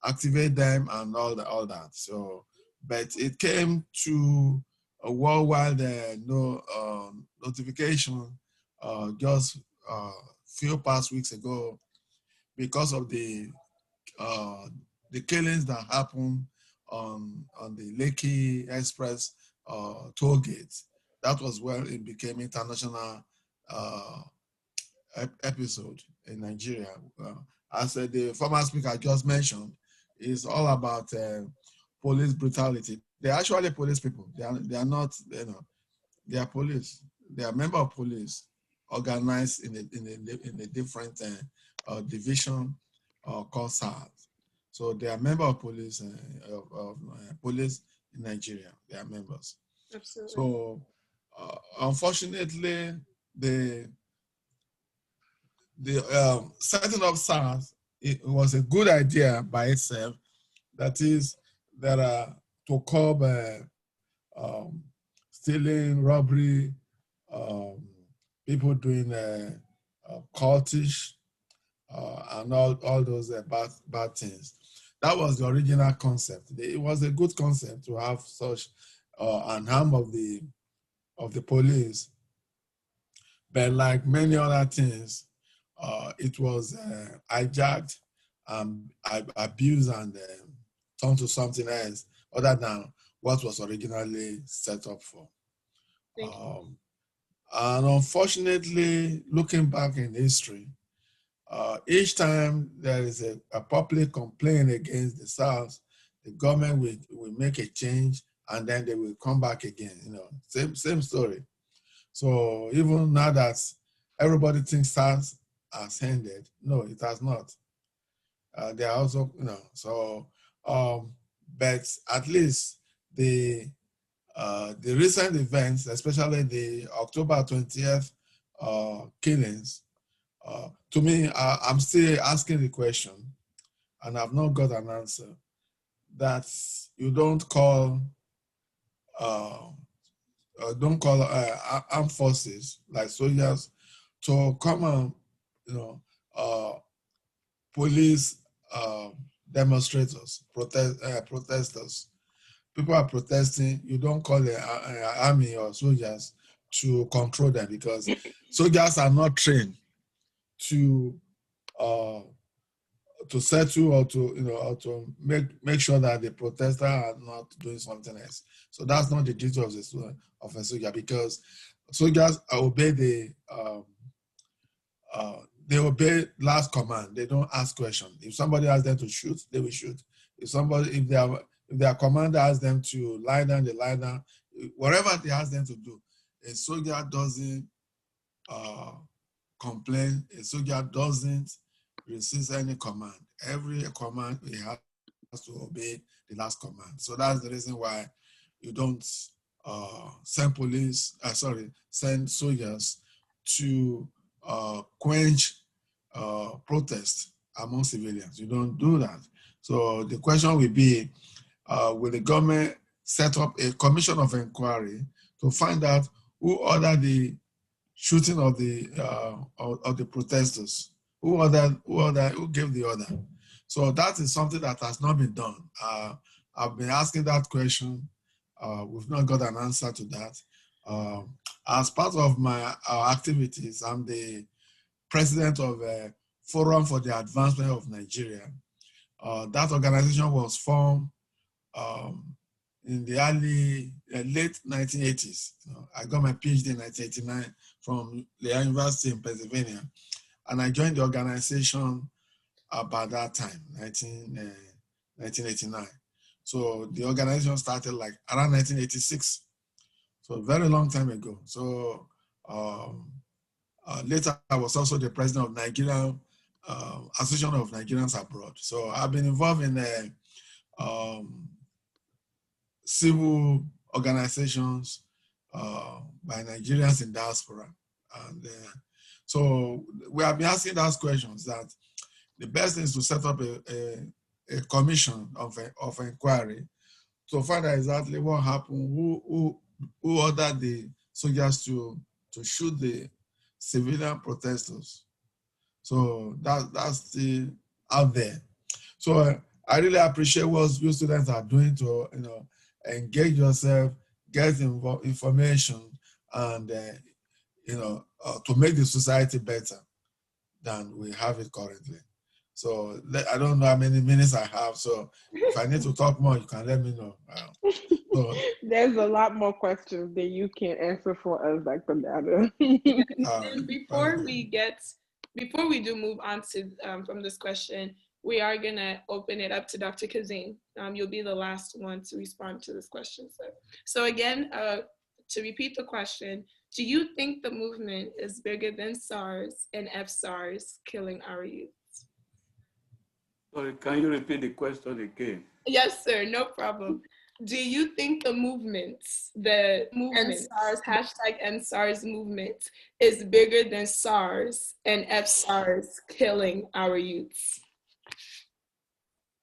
activate them and all that. So, but it came to a worldwide notification just few past weeks ago because of the killings that happened on the Lekki Express toll gate. That was where it became international uh, episode in Nigeria. As the former speaker just mentioned, it's all about police brutality. They're actually police people. They are not, they are police. They are member of police organized in a different division called SARS. So they are member of police police in Nigeria. They are members. Absolutely. So unfortunately, the setting up SARS, it was a good idea by itself. That is, that to curb stealing, robbery, um, people doing cultish, and all those bad things. That was the original concept. It was a good concept to have such an arm of the police, but like many other things, it was hijacked, abused, and turned to something else other than what was originally set up for. And unfortunately, looking back in history, each time there is a public complaint against the SARS, the government will make a change and then they will come back again. Same story. So even now that everybody thinks SARS has ended, no, it has not. They are also, so, but at least the recent events, especially the October 20th killings, to me, I'm still asking the question, and I've not got an answer, that you don't call armed forces like soldiers to come and police demonstrators, protesters. People are protesting. You don't call the army or soldiers to control them, because soldiers are not trained to settle or to make sure that the protesters are not doing something else. So that's not the duty of a soldier, because soldiers obey they obey last command. They don't ask questions. If somebody asks them to shoot, they will shoot. If their commander asks them to lie down, they lie down. Whatever they ask them to do, a soldier doesn't complain. A soldier doesn't resist any command. Every command he has to obey the last command. So that's the reason why you don't send soldiers to quench protest among civilians. You don't do that. So the question will be, will the government set up a commission of inquiry to find out who ordered the shooting of the protesters? Who gave the order? So that is something that has not been done. I've been asking that question. We've not got an answer to that. As part of my activities, I'm the president of a Forum for the Advancement of Nigeria. That organization was formed in the late 1980s. I got my PhD in 1989 from the University in Pennsylvania, and I joined the organization about that time, 1989. So the organization started like around 1986. So a very long time ago. So later I was also the president of Nigerian Association of Nigerians Abroad. So I've been involved in civil organizations by Nigerians in diaspora. And so we have been asking those questions, that the best thing is to set up a commission of inquiry to find out exactly what happened, who ordered the soldiers to shoot the civilian protesters. So that's the out there. So I really appreciate what you students are doing to engage yourself, get information, and to make the society better than we have it currently. So I don't know how many minutes I have. So if I need to talk more, you can let me know. So, there's a lot more questions that you can answer for us, Dr. Dada. And before we do move on to from this question, we are gonna open it up to Dr. Kazim. You'll be the last one to respond to this question, sir. So again, to repeat the question, do you think the movement is bigger than SARS and FSARS killing our youth? Sorry, can you repeat the question again? Yes, sir, no problem. Do you think the movement, NSARS, #NSARS movement, is bigger than SARS and FSARS killing our youths?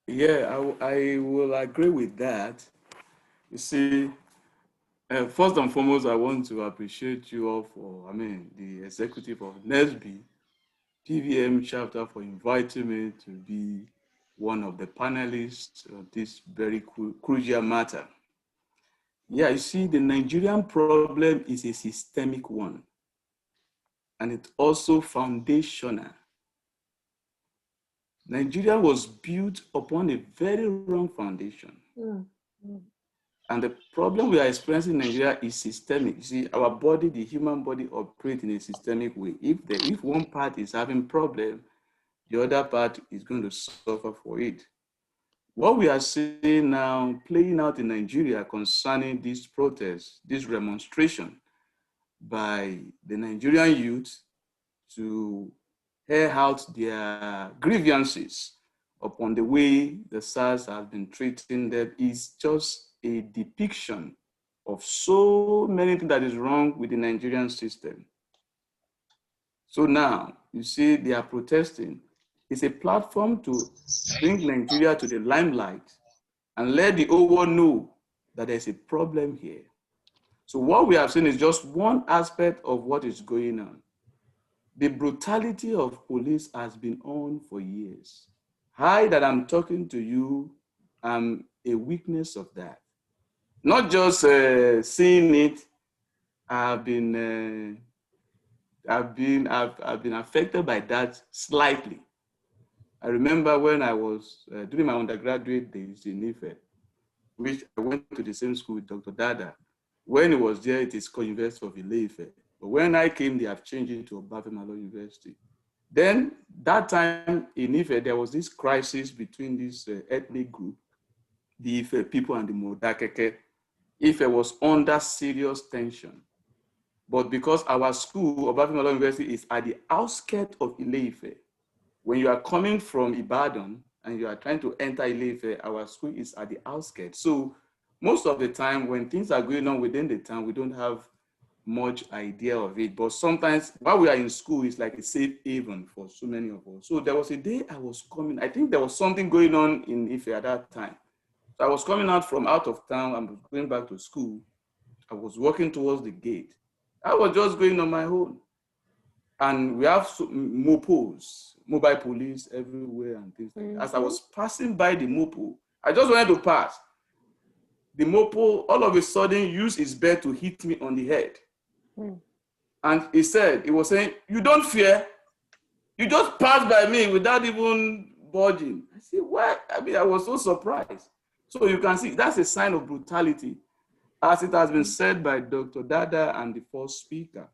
Yeah, I will agree with that. You see, first and foremost, I want to appreciate you all the executive of NESB, PVM chapter, for inviting me to be one of the panelists of this very crucial matter. Yeah, you see, the Nigerian problem is a systemic one, and it's also foundational. Nigeria was built upon a very wrong foundation. And the problem we are experiencing in Nigeria is systemic. You see, our body, the human body, operates in a systemic way. If one part is having problem, the other part is going to suffer for it. What we are seeing now playing out in Nigeria concerning this protest, this demonstration by the Nigerian youth to air out their grievances upon the way the SARS has been treating them, is just a depiction of so many things that is wrong with the Nigerian system. So now, you see, they are protesting. It's a platform to bring Nigeria to the limelight and let the whole world know that there's a problem here. So what we have seen is just one aspect of what is going on. The brutality of police has been on for years. I that I'm talking to you, am a witness of that. Not just seeing it, I've been affected by that slightly. I remember when I was doing my undergraduate days in Ife, which I went to the same school with Dr. Dada. When he was there, it is called University of Ile-Ife. But when I came, they have changed it to Pvamu University. Then that time in Ife, there was this crisis between this ethnic group, the Ife people and the Modakeke. Ife was under serious tension. But because our school, Pvamu University, is at the outskirts of Ile-Ife, when you are coming from Ibadan and you are trying to enter Ile-Ife, our school is at the outskirts. So most of the time when things are going on within the town, we don't have much idea of it. But sometimes while we are in school, it's like a safe haven for so many of us. So there was a day I was coming, I think there was something going on in Ife at that time. So I was coming out of town and going back to school. I was walking towards the gate. I was just going on my own. And we have mopos, mobile police everywhere and things like that. As I was passing by the mopo, I just wanted to pass. The mopo all of a sudden used his bed to hit me on the head. And he was saying, "You don't fear. You just passed by me without even budging." I said, "What?" I mean, I was so surprised. So you can see that's a sign of brutality, as it has been said by Dr. Dada and the first speaker.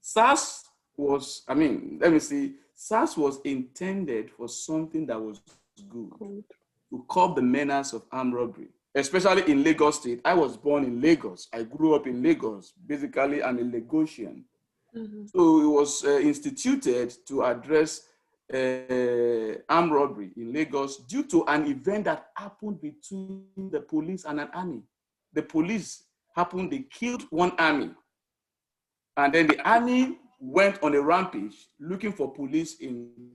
SARS was, SARS was intended for something that was good, to curb the menace of armed robbery, especially in Lagos State. I was born in Lagos. I grew up in Lagos. Basically, I'm a Lagosian. So it was instituted to address armed robbery in Lagos due to an event that happened between the police and an army. The police they killed one army. And then the army went on a rampage looking for police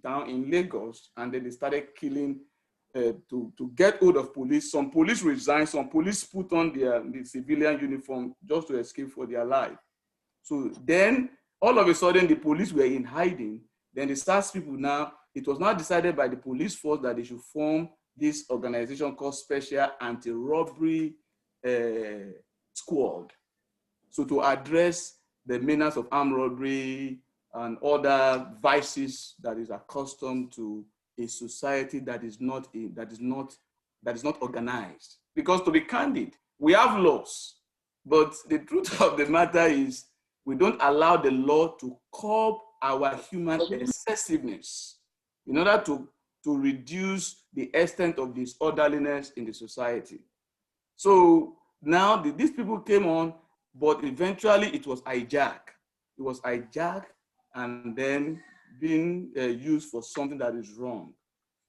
down in Lagos, and then they started killing to get hold of police. Some police resigned, some police put on the civilian uniform just to escape for their life. So then all of a sudden the police were in hiding. Then the SARS people now, it was now decided by the police force that they should form this organization called Special Anti-Robbery Squad. So to address the menace of armed robbery and other vices that is accustomed to a society that is not organized. Because to be candid, we have laws, but the truth of the matter is we don't allow the law to curb our human excessiveness in order to reduce the extent of disorderliness in the society. So now these people came on, but eventually it was hijacked. It was hijacked and then being used for something that is wrong.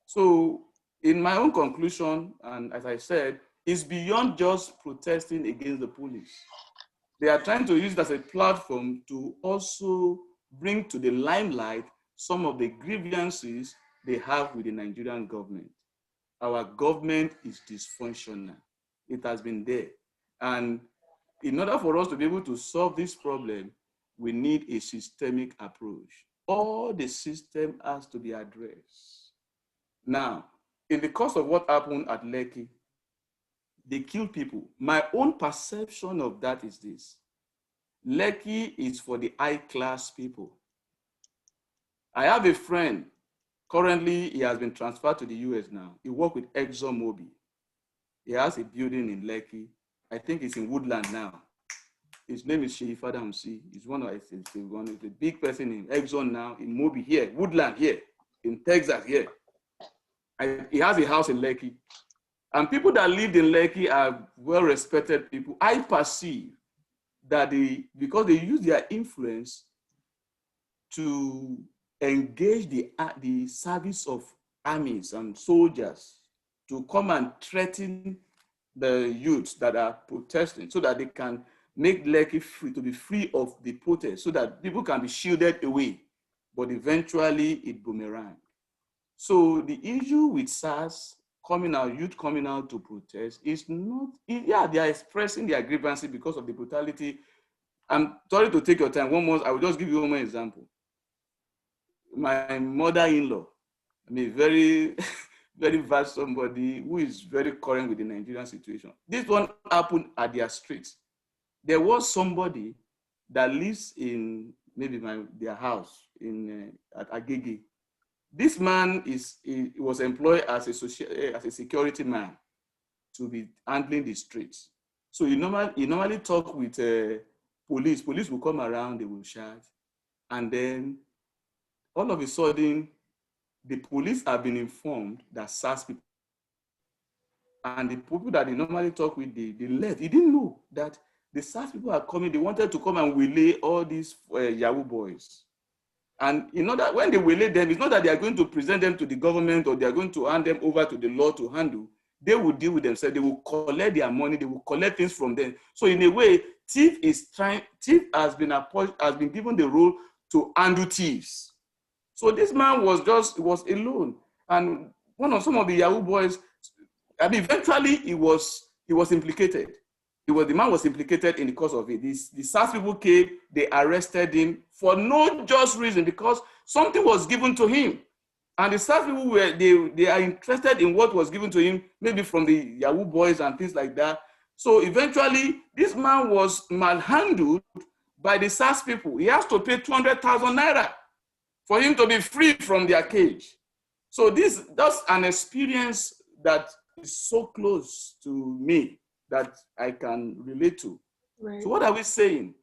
So in my own conclusion, and as I said, it's beyond just protesting against the police. They are trying to use it as a platform to also bring to the limelight some of the grievances they have with the Nigerian government. Our government is dysfunctional. It has been there. And in order for us to be able to solve this problem, we need a systemic approach. All the system has to be addressed. Now, in the course of what happened at Lekki, they killed people. My own perception of that is this. Lekki is for the high-class people. I have a friend, currently he has been transferred to the US now. He works with ExxonMobil. He has a building in Lekki. I think it's in Woodland now. His name is Sheyi Fadamsi. He's one of the big person in Exxon now, in Mobi here, Woodland here, in Texas here. He has a house in Lekki. And people that lived in Lekki are well-respected people. I perceive that because they use their influence to engage the service of armies and soldiers to come and threaten the youths that are protesting so that they can make Lekki free, to be free of the protest, so that people can be shielded away. But eventually it boomerang. So the issue with SARS youth coming out to protest is not, yeah, they are expressing their grievances because of the brutality. I'm sorry to take your time. I will just give you one more example. My mother-in-law, I mean, very, very vast somebody who is very current with the Nigerian situation. This one happened at their street. There was somebody that lives in maybe their house at Agege. This man was employed as a security man to be handling the streets. So he normally talk with police. Police will come around, they will shout, and then all of a sudden, the police have been informed that SARS people, and the people that they normally talk with, they left. He didn't know that the SARS people are coming. They wanted to come and waylay all these Yahoo boys. And when they waylay them, it's not that they are going to present them to the government or they are going to hand them over to the law to handle. They will deal with themselves. They will collect their money. They will collect things from them. So in a way, thief has been given the role to handle thieves. So this man was alone. And some of the Yahoo boys, eventually he was implicated. The man was implicated in the cause of it. The SARS people came, they arrested him for no just reason, because something was given to him. And the SARS people they are interested in what was given to him, maybe from the Yahoo boys and things like that. So eventually, this man was malhandled by the SARS people. He has to pay 200,000 naira for him to be free from their cage. So that's an experience that is so close to me that I can relate to. Right. So what are we saying?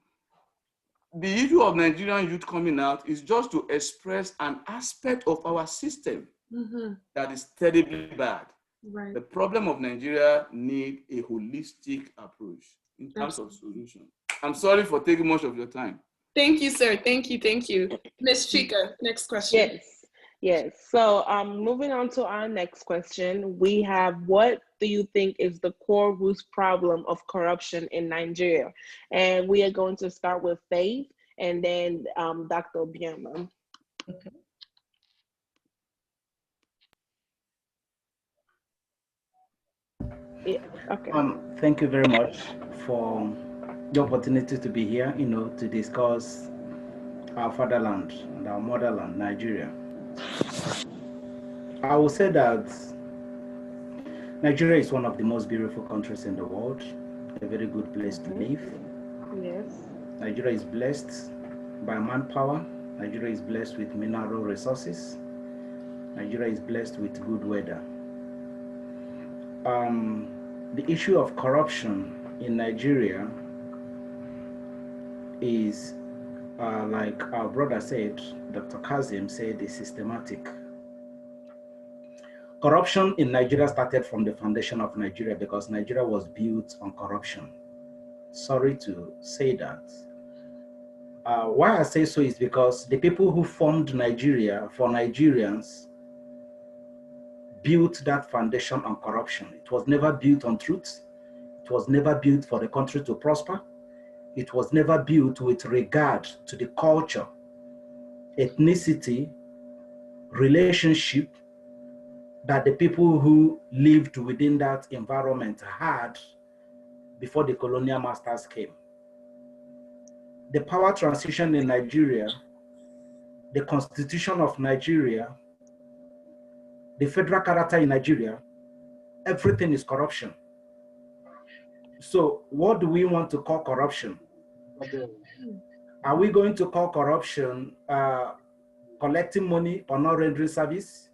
The issue of Nigerian youth coming out is just to express an aspect of our system that is terribly bad. Right. The problem of Nigeria needs a holistic approach in terms of solution. I'm sorry for taking much of your time. Thank you, sir. Thank you. Ms. Chika, next question. Yes. So moving on to our next question, we have, what do you think is the core root problem of corruption in Nigeria? And we are going to start with Faith and then Dr. Pvamu. Okay. Yeah. Okay. Thank you very much for the opportunity to be here, to discuss our fatherland and our motherland, Nigeria. I will say that Nigeria is one of the most beautiful countries in the world, a very good place to live. Yes. Nigeria is blessed by manpower. Nigeria is blessed with mineral resources. Nigeria is blessed with good weather. The issue of corruption in Nigeria is, like our brother said, Dr. Kazim said, is systematic. Corruption in Nigeria started from the foundation of Nigeria because Nigeria was built on corruption. Sorry to say that. Why I say so is because the people who formed Nigeria for Nigerians built that foundation on corruption. It was never built on truth. It was never built for the country to prosper. It was never built with regard to the culture, ethnicity, relationship that the people who lived within that environment had before the colonial masters came. The power transition in Nigeria, the constitution of Nigeria, the federal character in Nigeria, everything is corruption. So what do we want to call corruption? Are we going to call corruption collecting money or not rendering service?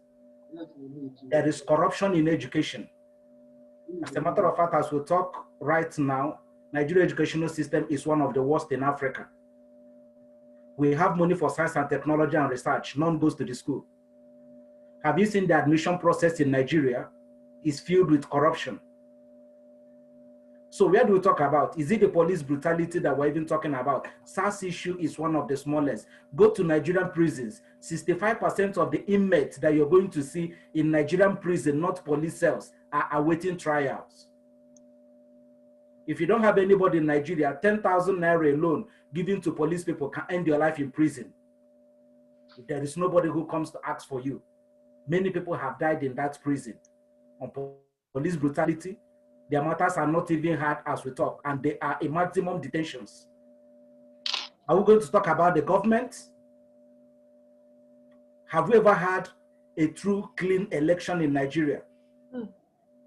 There is corruption in education. As a matter of fact, as we talk right now, Nigeria educational system is one of the worst in Africa. We have money for science and technology and research. None goes to the school. Have you seen the admission process in Nigeria is filled with corruption? So where do we talk about? Is it the police brutality that we're even talking about? SARS issue is one of the smallest. Go to Nigerian prisons. 65% of the inmates that you're going to see in Nigerian prison, not police cells, are awaiting trials. If you don't have anybody in Nigeria, 10,000 naira alone given to police people can end your life in prison. There is nobody who comes to ask for you. Many people have died in that prison on police brutality. Their matters are not even heard as we talk, and they are in maximum detentions. Are we going to talk about the government? Have we ever had a true clean election in Nigeria?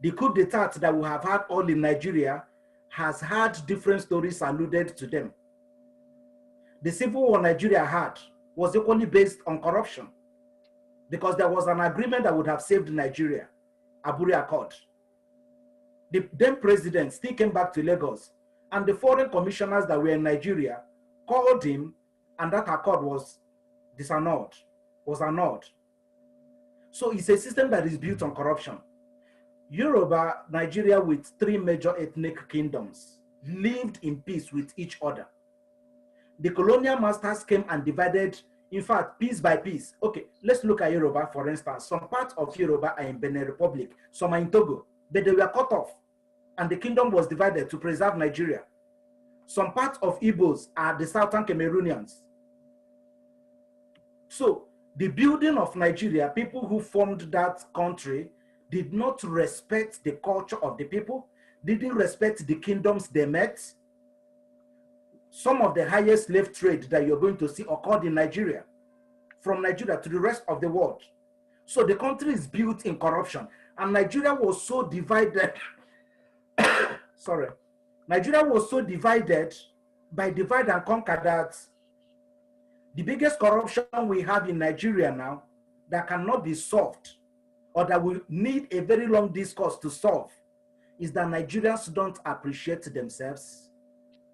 The coup d'etat that we have had all in Nigeria has had different stories alluded to them. The civil war Nigeria had was equally based on corruption because there was an agreement that would have saved Nigeria, Aburi Accord. The then president still came back to Lagos, and the foreign commissioners that were in Nigeria called him, and that accord was disannulled, was annulled. So it's a system that is built on corruption. Yoruba, Nigeria with 3 major ethnic kingdoms, lived in peace with each other. The colonial masters came and divided, in fact, piece by piece. Okay, let's look at Yoruba, for instance. Some parts of Yoruba are in Benin Republic, some are in Togo, but they were cut off, and the kingdom was divided to preserve Nigeria. Some parts of Igbos are the southern Cameroonians. So the building of Nigeria, people who formed that country did not respect the culture of the people, didn't respect the kingdoms they met. Some of the highest slave trade that you're going to see occurred in Nigeria, from Nigeria to the rest of the world. So the country is built in corruption, and Nigeria was so divided. Sorry. Nigeria was so divided by divide and conquer that the biggest corruption we have in Nigeria now that cannot be solved, or that will need a very long discourse to solve, is that Nigerians don't appreciate themselves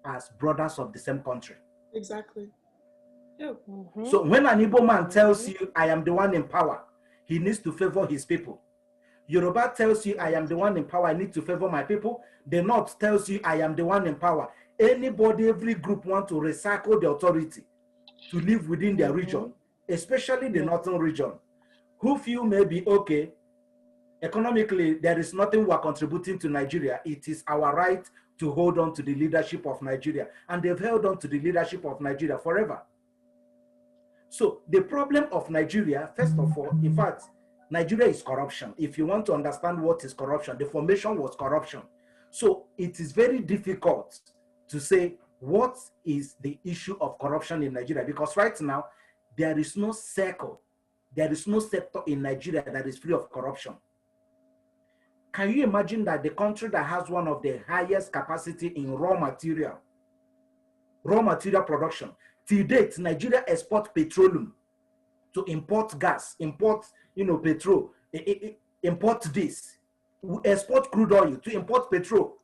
as brothers of the same country. Exactly. Yeah. So when an Igbo man tells you, I am the one in power, he needs to favor his people. Yoruba tells you, I am the one in power, I need to favor my people. The North tells you, I am the one in power. Anybody, every group want to recycle the authority to live within their region, especially the northern region, who feel maybe, okay, economically, there is nothing we are contributing to Nigeria. It is our right to hold on to the leadership of Nigeria. And they've held on to the leadership of Nigeria forever. So the problem of Nigeria, first of all, in fact, Nigeria is corruption. If you want to understand what is corruption, the formation was corruption. So it is very difficult to say what is the issue of corruption in Nigeria, because right now, there is no circle there is no sector in Nigeria that is free of corruption. Can you imagine that the country that has one of the highest capacity in raw material production, till date, Nigeria export petroleum to import gas, import, petrol, import this. We export crude oil to import petrol.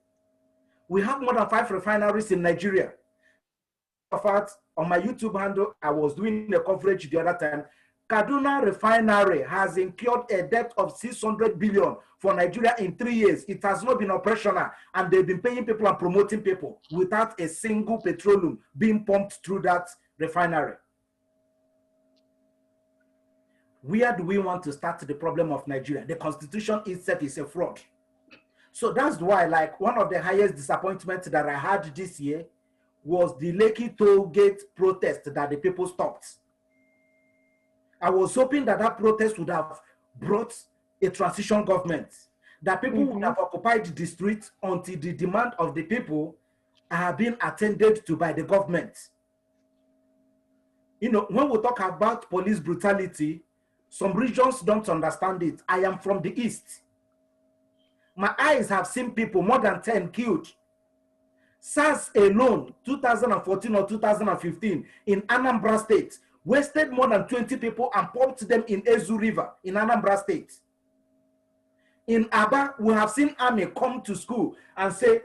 We have more than 5 refineries in Nigeria. In fact, on my YouTube handle, I was doing a coverage the other time. Kaduna refinery has incurred a debt of 600 billion for Nigeria in 3 years. It has not been operational, and they've been paying people and promoting people without a single petroleum being pumped through that refinery. Where do we want to start the problem of Nigeria? The constitution itself is a fraud. So that's why, like, one of the highest disappointments that I had this year was the Lekki toll gate protest that the people stopped. I was hoping that that protest would have brought a transition government, that people would have occupied the streets until the demand of the people are being attended to by the government. When we talk about police brutality, some regions don't understand it. I am from the East. My eyes have seen people, more than 10 killed. SARS alone, 2014 or 2015, in Anambra State, wasted more than 20 people and pumped them in Ezu River in Anambra State. In Aba, we have seen army come to school and say,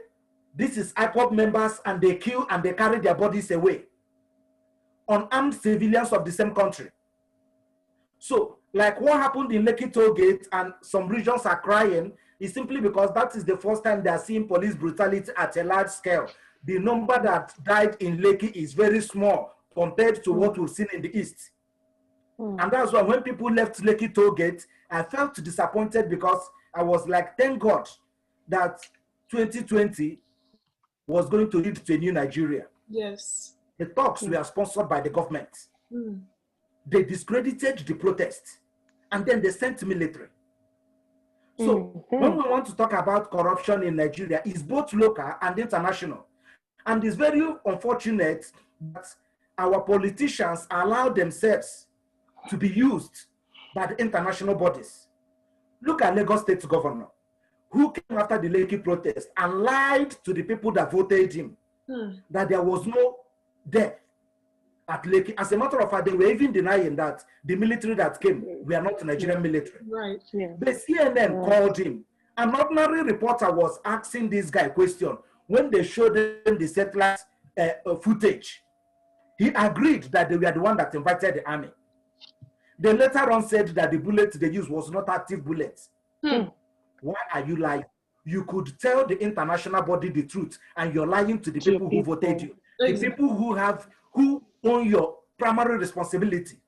this is IPOB members, and they kill and they carry their bodies away. Unarmed civilians of the same country. So, like what happened in Lekki toll gate, and some regions are crying, is simply because that is the first time they are seeing police brutality at a large scale. The number that died in Lekki is very small compared to what we've seen in the East. And that's why when people left Lekki toll gate, I felt disappointed, because I was like, thank God that 2020 was going to lead to a new Nigeria. Yes. The talks were sponsored by the government. They discredited the protest, and then they sent military. So when we want to talk about corruption in Nigeria, it's both local and international. And it's very unfortunate that our politicians allow themselves to be used by the international bodies. Look at Lagos State Governor, who came after the Lekki protest and lied to the people that voted him that there was no death at Lekki. As a matter of fact, they were even denying that the military that came were not Nigerian military. Right. Yeah. The CNN called him. An ordinary reporter was asking this guy a question. When they showed him the satellite footage, he agreed that they were the one that invited the army. They later on said that the bullet they used was not active bullets. Why are you lying? You could tell the international body the truth, and you're lying to the people who voted you. The people who own your primary responsibility.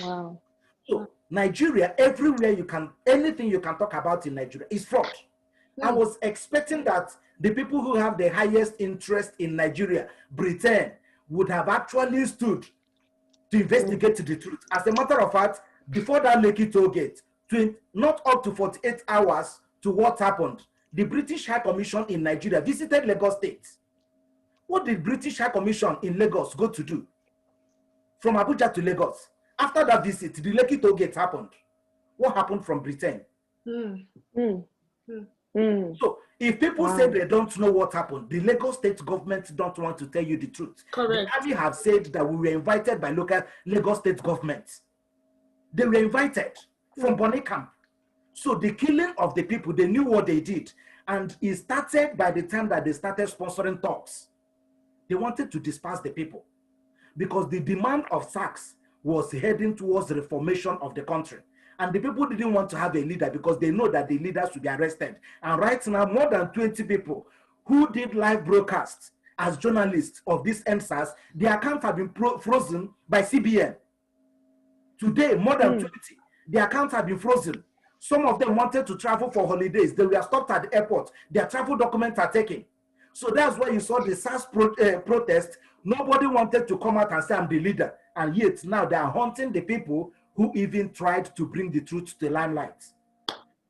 Wow. So Nigeria, everywhere you can, anything you can talk about in Nigeria is fraud. I was expecting that the people who have the highest interest in Nigeria, Britain, would have actually stood to investigate the truth. As a matter of fact, before that Lekki toll gate, not up to 48 hours to what happened, the British High Commission in Nigeria visited Lagos State. What did British High Commission in Lagos go to do? From Abuja to Lagos. After that visit, the Lekki toll gate happened. What happened from Britain? So if people say they don't know what happened, the Lagos State government don't want to tell you the truth. Correct. The army have said that we were invited by local Lagos State government. They were invited from Bonny Camp. So the killing of the people, they knew what they did. And it started by the time that they started sponsoring talks. They wanted to disperse the people, because the demand of SACS was heading towards the reformation of the country. And the people didn't want to have a leader, because they know that the leaders would be arrested. And right now, more than 20 people who did live broadcasts as journalists of this NSAS, their accounts have been frozen by CBN. Today, more than 20, their accounts have been frozen. Some of them wanted to travel for holidays. They were stopped at the airport. Their travel documents are taken. So that's why you saw the SARS protest. Nobody wanted to come out and say, I'm the leader. And yet now they are haunting the people who even tried to bring the truth to the limelight.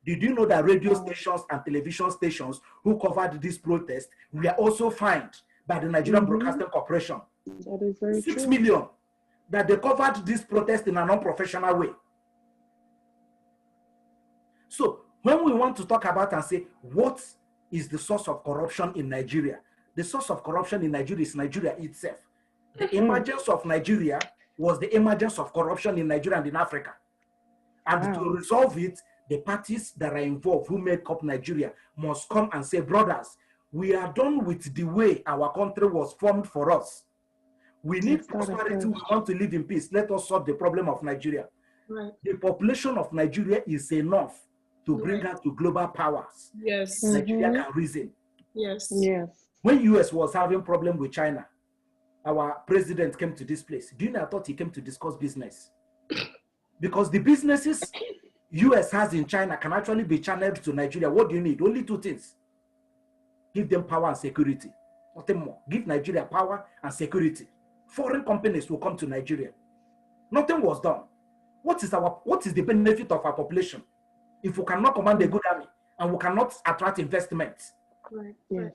Did you know that radio stations and television stations who covered this protest were also fined by the Nigerian Broadcasting Corporation? That is very 6 true. million. that they covered this protest in a non-professional way. So when we want to talk about and say, what is the source of corruption in Nigeria? The source of corruption in Nigeria is Nigeria itself. The emergence of Nigeria was the emergence of corruption in Nigeria and in Africa. And to resolve it, the parties that are involved who make up Nigeria must come and say, brothers, we are done with the way our country was formed for us. We need prosperity. We want to live in peace. Let us solve the problem of Nigeria. Right. The population of Nigeria is enough to bring her to global powers. Yes. Nigeria can reason. Yes. Yes. When US was having problem with China, our president came to this place. Do you know, I thought he came to discuss business. Because the businesses US has in China can actually be channeled to Nigeria. What do you need? Only two things. Give them power and security. Nothing more. Give Nigeria power and security. Foreign companies will come to Nigeria. Nothing was done. What is the benefit of our population if we cannot command a good army and we cannot attract investment? Right. Yes.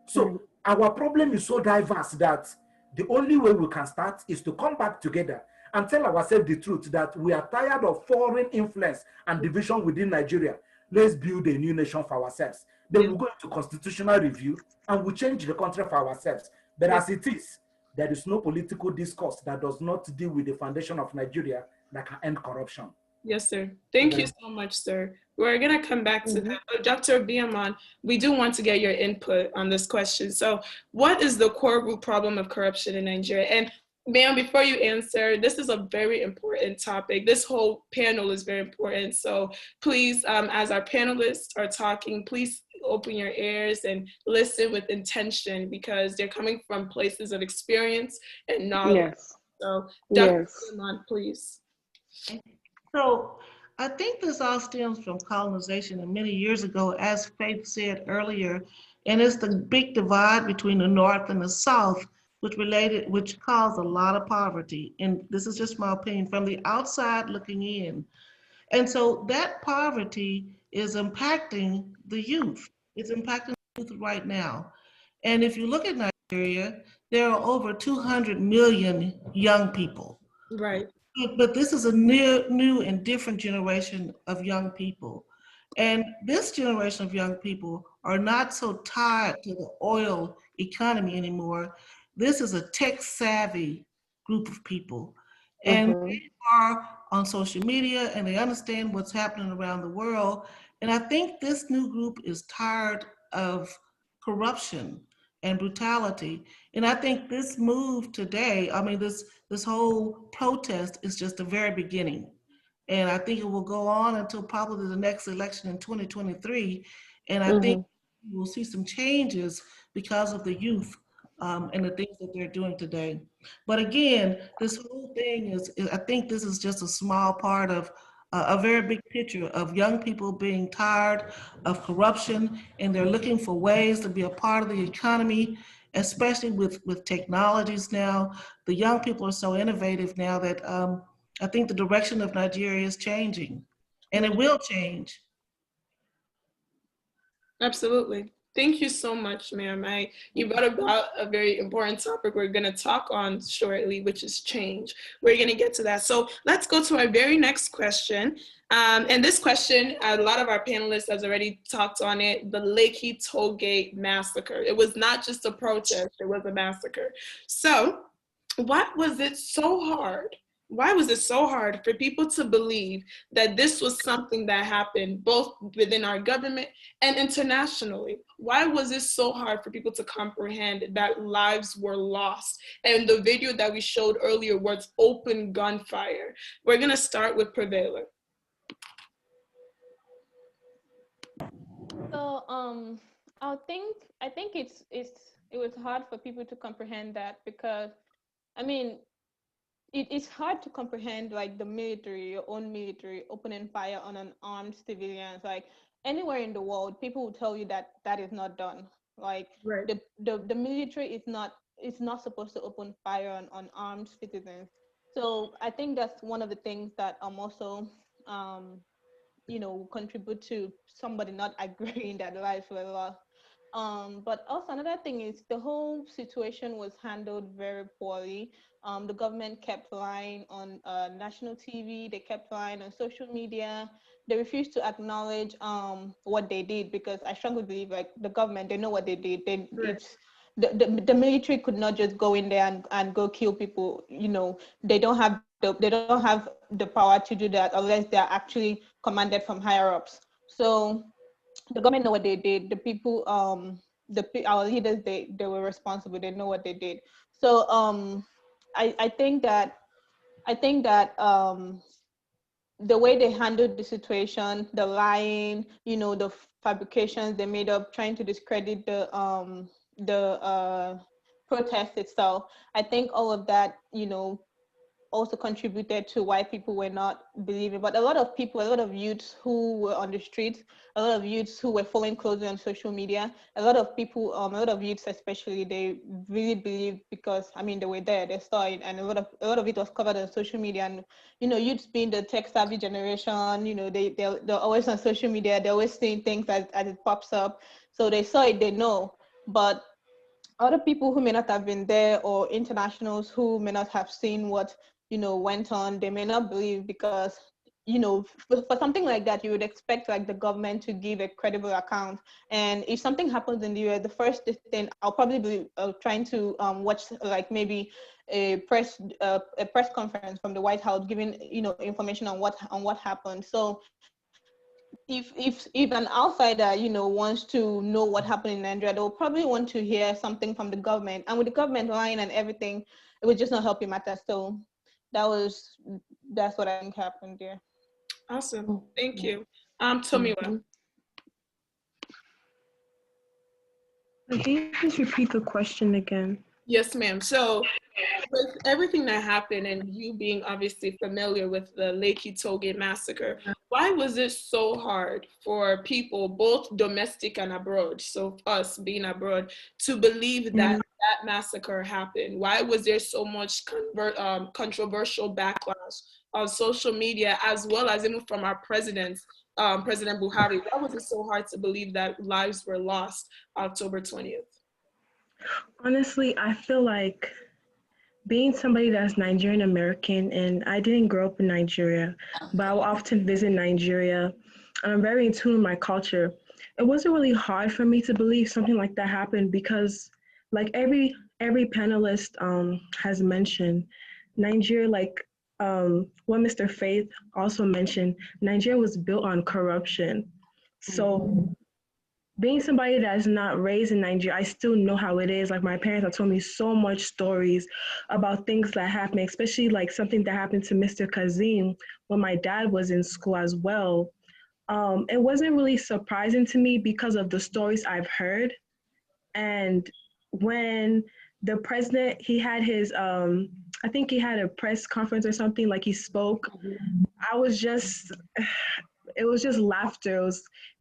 So our problem is so diverse that the only way we can start is to come back together and tell ourselves the truth that we are tired of foreign influence and division within Nigeria. Let's build a new nation for ourselves. Then we'll go into constitutional review and we'll change the country for ourselves. But as it is, there is no political discourse that does not deal with the foundation of Nigeria that can end corruption. Yes, sir. Thank you so much, sir. We're going to come back to that. But Dr. Biaman, we do want to get your input on this question. So what is the core root problem of corruption in Nigeria? And ma'am, before you answer, this is a very important topic. This whole panel is very important. So please, as our panelists are talking, please open your ears and listen with intention because they're coming from places of experience and knowledge. Yes. So Dr. Biaman, please. So I think this all stems from colonization and many years ago, as Faith said earlier, and it's the big divide between the North and the South, which caused a lot of poverty. And this is just my opinion from the outside looking in. And so that poverty is impacting the youth. It's impacting the youth right now. And if you look at Nigeria, there are over 200 million young people. Right. But this is a new and different generation of young people. And this generation of young people are not so tied to the oil economy anymore. This is a tech savvy group of people. And they are on social media and they understand what's happening around the world. And I think this new group is tired of corruption and brutality. And I think this move today, I mean, this whole protest is just the very beginning. And I think it will go on until probably the next election in 2023. And I think we'll see some changes because of the youth and the things that they're doing today. But again, this whole thing I think this is just a small part of a very big picture of young people being tired of corruption and they're looking for ways to be a part of the economy, especially with technologies now. The young people are so innovative now that I think the direction of Nigeria is changing and it will change. Absolutely. Thank you so much, ma'am. You brought about a very important topic we're going to talk on shortly, which is change. We're going to get to that. So let's go to our very next question. And this question, a lot of our panelists has already talked on it, the Lekki Toll Gate massacre. It was not just a protest, it was a massacre. So why was it so hard? Why was it so hard for people to believe that this was something that happened both within our government and internationally? Why was it so hard for people to comprehend that lives were lost? And the video that we showed earlier was open gunfire. We're gonna start with Prevailer. So I think it was hard for people to comprehend that because I mean it's hard to comprehend like the military, your own military, opening fire on an armed civilians. Like anywhere in the world, people will tell you that that is not done. Like Right. the military is not supposed to open fire on armed citizens. So I think that's one of the things that also contribute to somebody not agreeing that lives were lost. But also another thing is the whole situation was handled very poorly. The government kept lying on national TV. They kept lying on social media. They refused to acknowledge what they did, because I strongly believe like the government, they know what they did. It's the military could not just go in there and go kill people. They don't have the power to do that unless they're actually commanded from higher ups. So the government know what they did. The people, our leaders, they were responsible. They know what they did. So I think that the way they handled the situation, the lying, the fabrications they made up, trying to discredit the protest itself. I think all of that, also contributed to why people were not believing. But a lot of youths who were on the streets, a lot of youths who were following closely on social media, a lot of people, a lot of youths especially, they really believed, because I mean they were there, they saw it, and a lot of it was covered on social media. And youths being the tech savvy generation, they're always on social media, they're always seeing things as it pops up. So they saw it, they know. But other people who may not have been there, or internationals who may not have seen what went on, they may not believe, because for something like that, you would expect like the government to give a credible account. And if something happens in the US, the first thing I'll probably be trying to watch, like maybe a press conference from the White House, giving information on what happened. So if an outsider wants to know what happened in Nigeria, they'll probably want to hear something from the government, and with the government lying and everything, it would just not help you matter. So that's what I think happened there. Awesome, thank you. Tomiwa. Can you just repeat the question again? Yes, ma'am. So with everything that happened, and you being obviously familiar with the Lekki Tollgate massacre, why was it so hard for people, both domestic and abroad, so us being abroad, to believe that that massacre happened? Why was there so much controversial backlash on social media, as well as even from our presidents, President Buhari? Why was it so hard to believe that lives were lost October 20th? Honestly, I feel like being somebody that's Nigerian American, and I didn't grow up in Nigeria, but I will often visit Nigeria, and I'm very in tune with my culture. It wasn't really hard for me to believe something like that happened, because like every panelist has mentioned, Nigeria, like what Mr. Faith also mentioned, Nigeria was built on corruption. So being somebody that's not raised in Nigeria, I still know how it is. Like my parents have told me so much stories about things that happen, especially like something that happened to Mr. Kazim when my dad was in school as well. It wasn't really surprising to me because of the stories I've heard. And when the president, he had his, I think he had a press conference or something, like he spoke, I was just, it was just laughter.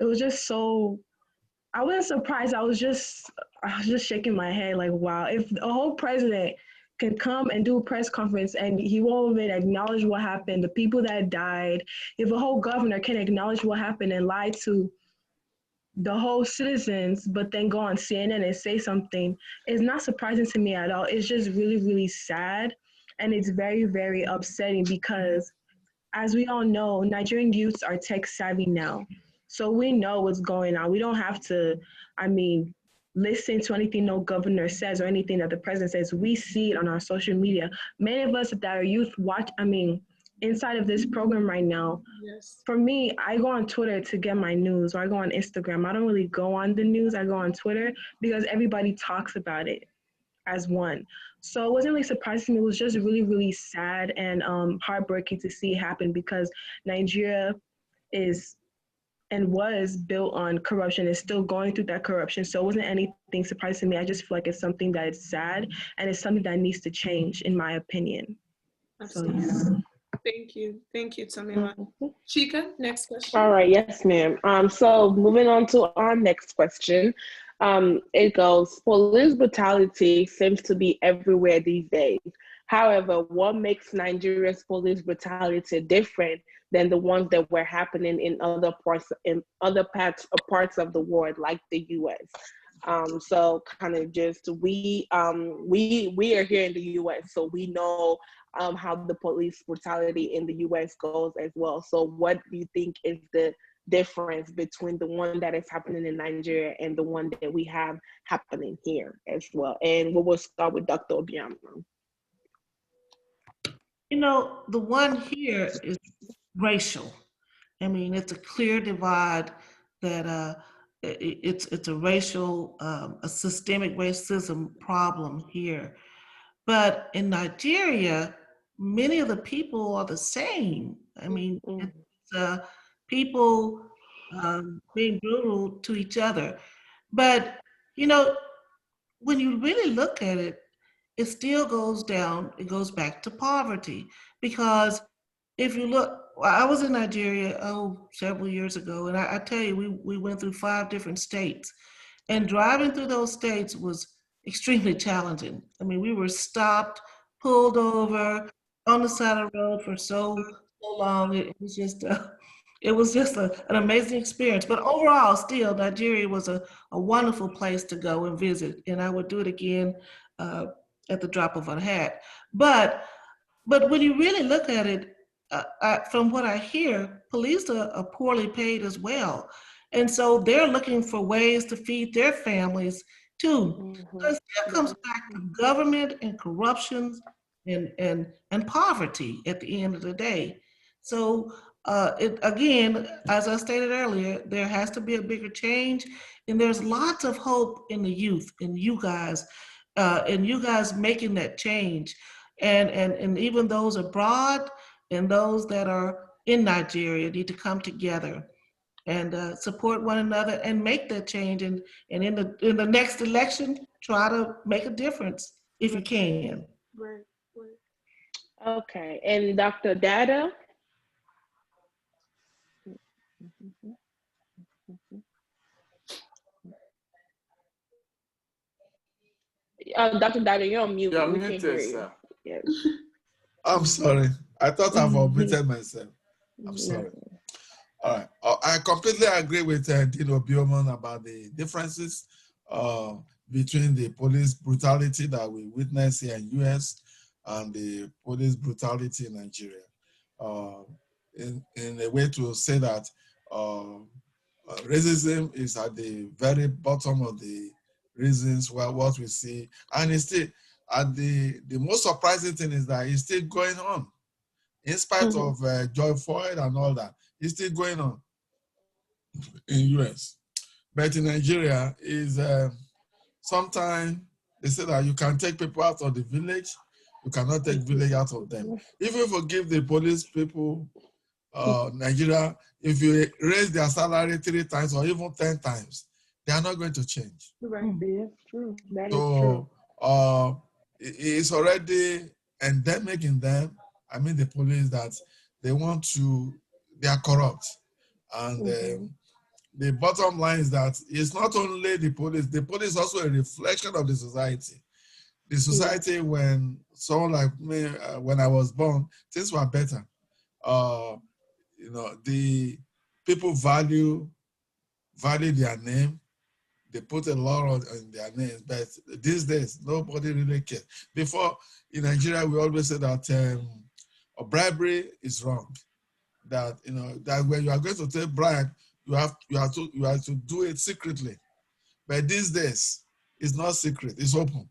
It was just so, I wasn't surprised. I was just shaking my head like, wow, if a whole president can come and do a press conference and he won't even acknowledge what happened, the people that died, if a whole governor can acknowledge what happened and lie to the whole citizens, but then go on CNN and say something, it's not surprising to me at all. It's just really, really sad. And it's very, very upsetting because, as we all know, Nigerian youths are tech savvy now. So we know what's going on. We don't have to, listen to anything no governor says or anything that the president says. We see it on our social media. Many of us that are youth watch, inside of this program right now. Yes. For me, I go on Twitter to get my news, or I go on Instagram. I don't really go on the news. I go on Twitter because everybody talks about it as one. So it wasn't really surprising. It was just really, really sad and heartbreaking to see it happen because Nigeria is and was built on corruption, is still going through that corruption. So it wasn't anything surprising to me. I just feel like it's something that is sad and it's something that needs to change, in my opinion. Absolutely. So, yeah. Thank you, Tamila. Chika, next question. All right, yes, ma'am. So moving on to our next question. It goes, police brutality seems to be everywhere these days. However, what makes Nigeria's police brutality different than the ones that were happening in other parts of the world, like the US? So kind of just we are here in the U.S., so we know how the police brutality in the U.S. goes as well. So what do you think is the difference between the one that is happening in Nigeria and the one that we have happening here as well? And we will start with Dr. Obiama. You know, the one here is racial. I mean, it's a clear divide that it's a racial, a systemic racism problem here. But in Nigeria, many of the people are the same. I mean, Mm-hmm. it's people being brutal to each other. But, you know, when you really look at it, it still goes down, it goes back to poverty. Because if you look, I was in Nigeria, several years ago, and I tell you, we went through 5 different states. And driving through those states was extremely challenging. I mean, we were stopped, pulled over on the side of the road for so long. It was just an amazing experience. But overall, still, Nigeria was a wonderful place to go and visit, and I would do it again uh, at the drop of a hat. But when you really look at it, from what I hear, police are poorly paid as well. And so they're looking for ways to feed their families too. So it still comes back to government and corruption and poverty at the end of the day. So again, as I stated earlier, there has to be a bigger change, and there's lots of hope in the youth and you guys making that change, and even those abroad and those that are in Nigeria need to come together and support one another and make that change. And in the next election, try to make a difference if you can. Right. Okay, and Dr. Dada? Dr. Dada, you're on mute. You're We can't hear muted, you. sir. Yes. I'm sorry. I thought I've Mhm. unmuted myself. I'm No. sorry. All right. I completely agree with Dino Bioman about the differences between the police brutality that we witness here in US and the police brutality in Nigeria. In a way to say that racism is at the very bottom of the reasons why what we see, and it's still, and the most surprising thing is that it's still going on in spite of George Floyd and all that. It's still going on in US. But in Nigeria, is sometimes they say that you can take people out of the village, you cannot take village out of them. If you forgive the police people, Nigeria, if you raise their salary 3 times or even 10 times, they are not going to change. Right. That's true. That is So true. it's already endemic in them. I mean, the police, that they are corrupt. And the bottom line is that it's not only the police is also a reflection of the society. The society, when someone like me, when I was born, things were better. You know, the people value their name. They put a lot in their names, but these days, nobody really cares. Before, in Nigeria, we always say that bribery is wrong. That, you know, that when you are going to take bribe, you have to do it secretly. But these days, it's not secret; it's open.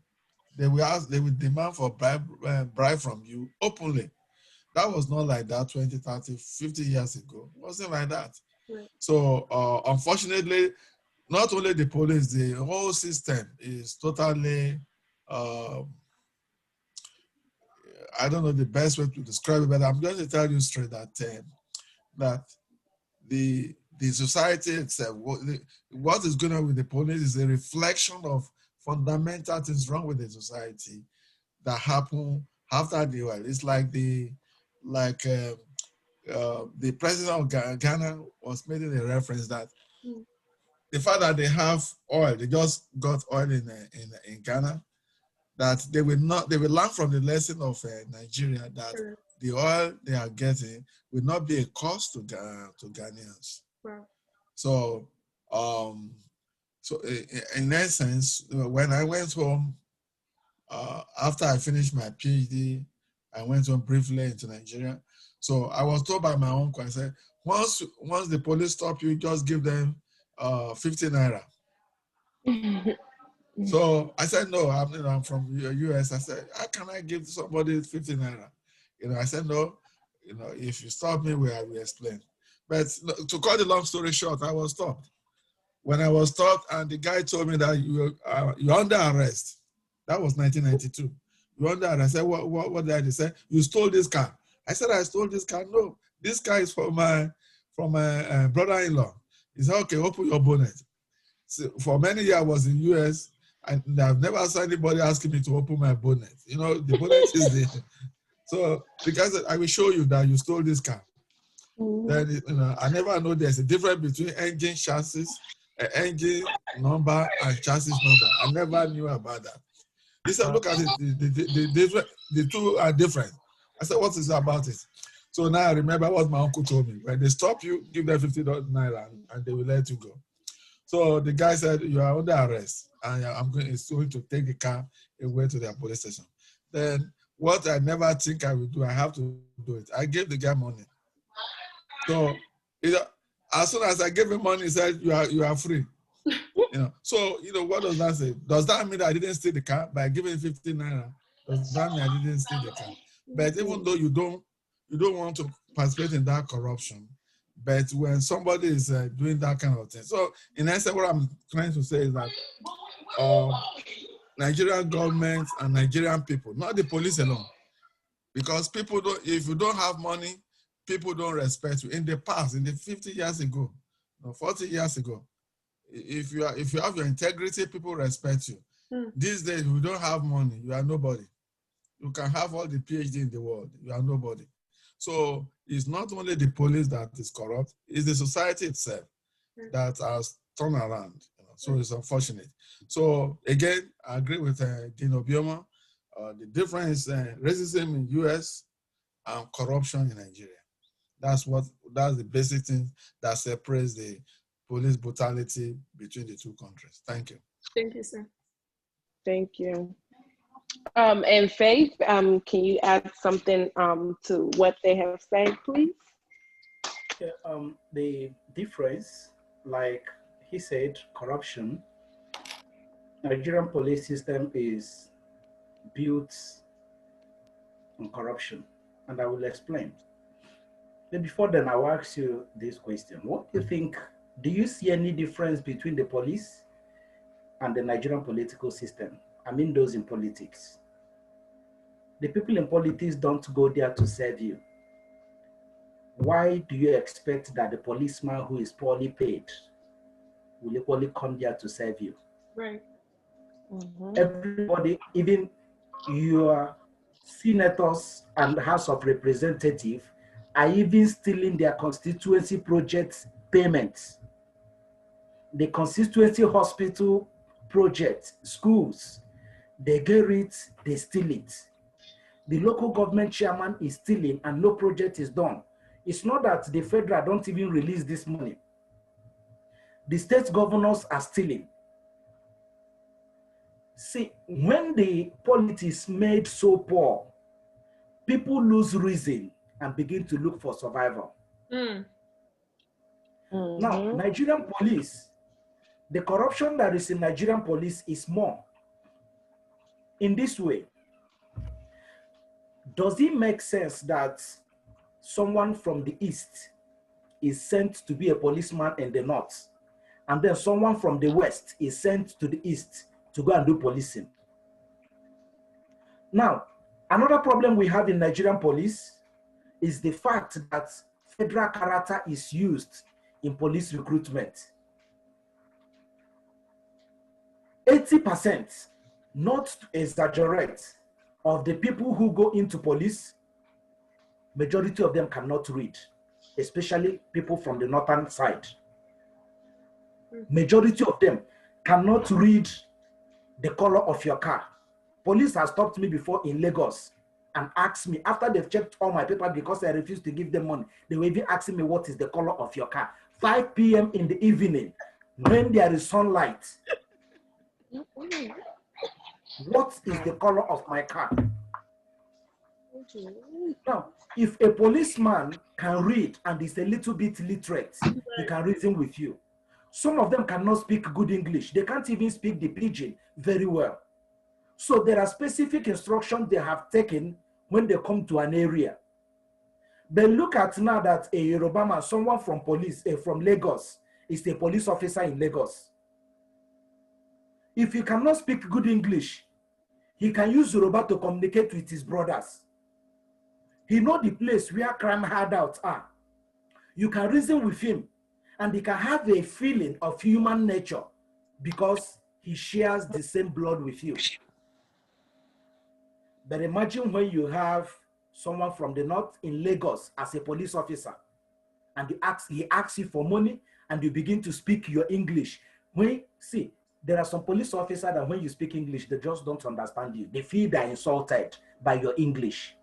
They will demand for bribe from you openly. That was not like that 20, 30, 50 years ago. It wasn't like that. Right. So unfortunately, not only the police, the whole system is totally, I don't know the best way to describe it, but I'm going to tell you straight that that the society itself, what is going on with the police is a reflection of fundamental things wrong with the society that happen after the oil. It's like the president of Ghana was making a reference that the fact that they have oil, they just got oil in Ghana, that they will learn from the lesson of Nigeria that the oil they are getting will not be a cost to Ghanaians. Wow. So So in essence, when I went home, after I finished my PhD, I went home briefly into Nigeria. So I was told by my uncle, I said, once the police stop you, just give them 50 naira. So I said, no, I'm from the US. I said, how can I give somebody 50 naira? I said, no, if you stop me, I will explain. But to cut the long story short, I was stopped. When I was stopped and the guy told me that you're under arrest. That was 1992. You're under arrest. I said, what did I say? You stole this car. I said, I stole this car. No, this car is from my brother-in-law. He said, okay, open your bonnet. So for many years I was in US and I've never saw anybody asking me to open my bonnet. The bonnet is there. So the guy said, I will show you that you stole this car. Then I never know there's a difference between engine chassis, engine number, and chassis number. I never knew about that. He said, look at it, the two are different. I said, what is it about it? So now I remember what my uncle told me. When they stop you, give them 50 naira and they will let you go. So the guy said, you are under arrest and I'm going to take the car away to their police station. Then what I never think I will do, I have to do it. I gave the guy money. So as soon as I gave him money, he said, you are free. So what does that say? Does that mean that I didn't steal the car by giving 15 naira? Does that mean I didn't steal the car? But even though you don't want to participate in that corruption, but when somebody is doing that kind of thing. So in essence, what I'm trying to say is that Nigerian government and Nigerian people, not the police alone, because people don't, if you don't have money, people don't respect you. In the past, in the 50 years ago, 40 years ago, if you have your integrity, people respect you. These days, if you don't have money, you are nobody. You can have all the PhD in the world, you are nobody. So it's not only the police that is corrupt, it's the society itself that has turned around. So it's unfortunate. So again, I agree with Dean Obioma. The difference is racism in US and corruption in Nigeria. That's the basic thing that separates the police brutality between the two countries. Thank you. Thank you, sir. Thank you. And Faith, can you add something to what they have said, please? Yeah, the difference, like he said, corruption. Nigerian police system is built on corruption, and I will explain. But before then, I will ask you this question. What do you think, do you see any difference between the police and the Nigerian political system? I mean those in politics. The people in politics don't go there to serve you. Why do you expect that the policeman who is poorly paid will equally come there to serve you? Right. Everybody, even your senators and House of Representatives, are even stealing their constituency project payments. The constituency hospital project, schools, they get it, they steal it. The local government chairman is stealing and no project is done. It's not that the federal don't even release this money. The state governors are stealing. See, when the politics made so poor, people lose reason and begin to look for survival. Now, Nigerian police, the corruption that is in Nigerian police is more. In this way, does it make sense that someone from the east is sent to be a policeman in the north, and then someone from the west is sent to the east to go and do policing? Now, another problem we have in Nigerian police is the fact that federal character is used in police recruitment. 80%, not to exaggerate, of the people who go into police, majority of them cannot read, especially people from the northern side. Majority of them cannot read the color of your car. Police has stopped me before in Lagos and asked me, after they've checked all my papers because I refused to give them money, they were even asking me, what is the color of your car? 5 p.m. in the evening, when there is sunlight, what is the color of my car? Now, if a policeman can read and is a little bit literate, he can reason with you. Some of them cannot speak good English. They can't even speak the pidgin very well. So there are specific instructions they have taken when they come to an area. But look at now that a Yoruba man, someone from from Lagos, is a police officer in Lagos. If he cannot speak good English, he can use Yoruba to communicate with his brothers. He knows the place where crime hardouts are. You can reason with him, and he can have a feeling of human nature because he shares the same blood with you. But imagine when you have someone from the north in Lagos as a police officer, and he asks you for money, and you begin to speak your English. See, there are some police officers that when you speak English, they just don't understand you. They feel they're insulted by your English.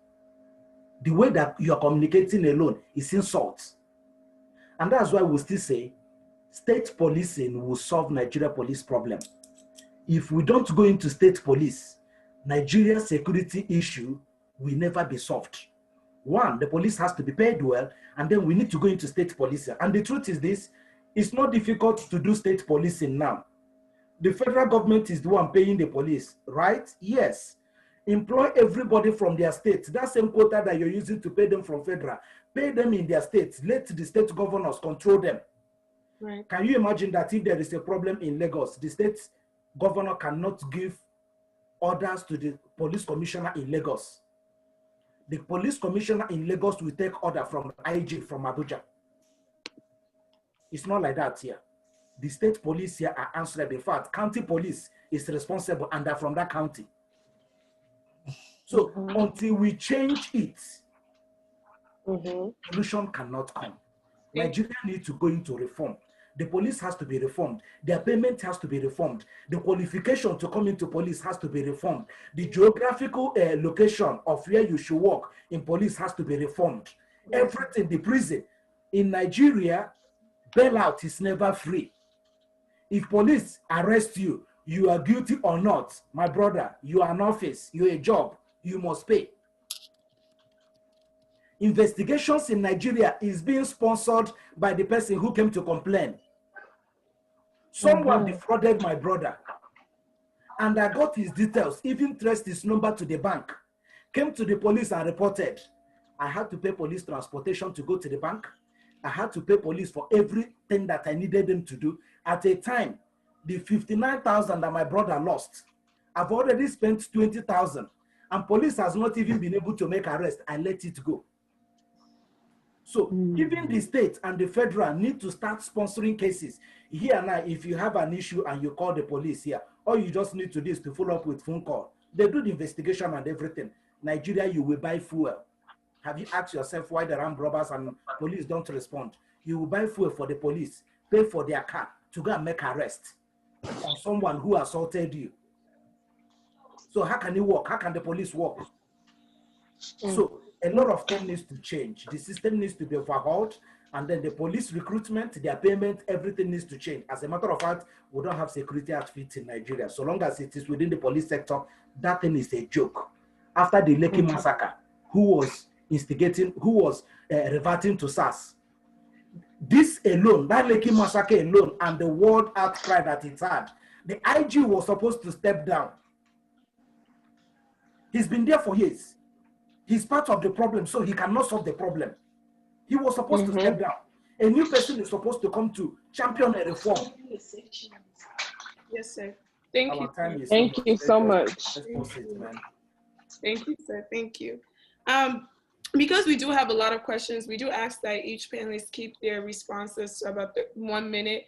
The way that you're communicating alone is insult. And that's why we still say state policing will solve Nigeria police problem. If we don't go into state police, Nigeria's security issue will never be solved. One, the police has to be paid well, and then we need to go into state policing. And the truth is this, it's not difficult to do state policing now. The federal government is the one paying the police, right? Yes. Employ everybody from their state. That same quota that you're using to pay them from federal, pay them in their states. Let the state governors control them. Right. Can you imagine that if there is a problem in Lagos, the state governor cannot give orders to the police commissioner in Lagos? The police commissioner in Lagos will take order from IG from Abuja. It's not like that here. The state police here are answerable. In fact, county police is responsible, and they're from that county. So until we change it, solution cannot come. Nigeria needs to go into reform. The police has to be reformed. Their payment has to be reformed. The qualification to come into police has to be reformed. The geographical location of where you should work in police has to be reformed. Everything, the prison. In Nigeria, bailout is never free. If police arrest you, you are guilty or not, my brother, you are an office, you're a job, you must pay. Investigations in Nigeria is being sponsored by the person who came to complain. Someone defrauded my brother, and I got his details, even traced his number to the bank, came to the police and reported. I had to pay police transportation to go to the bank. I had to pay police for everything that I needed them to do. At a time, the 59,000 that my brother lost, I've already spent 20,000, and police has not even been able to make arrest. I let it go. So even the state and the federal need to start sponsoring cases. Here now, if you have an issue and you call the police here, all you just need to do is to follow up with phone call. They do the investigation and everything. Nigeria, you will buy fuel. Have you asked yourself why the armed robbers and police don't respond? You will buy fuel for the police, pay for their car to go and make arrest on someone who assaulted you. So how can it work? How can the police work? So a lot of things needs to change. The system needs to be overhauled, and then the police recruitment, their payment, everything needs to change. As a matter of fact, we don't have security outfits in Nigeria. So long as it is within the police sector, that thing is a joke. After the Lekki massacre, who was instigating, who was reverting to SARS? This alone, that Lekki massacre alone, and the world outcry that it had, the IG was supposed to step down. He's been there for years. He's part of the problem, so he cannot solve the problem. He was supposed to step down. A new person is supposed to come to champion a reform. Yes, sir. Thank you. Thank you so much. Thank you, sir. Thank you. Because we do have a lot of questions, we do ask that each panelist keep their responses to about 1 minute.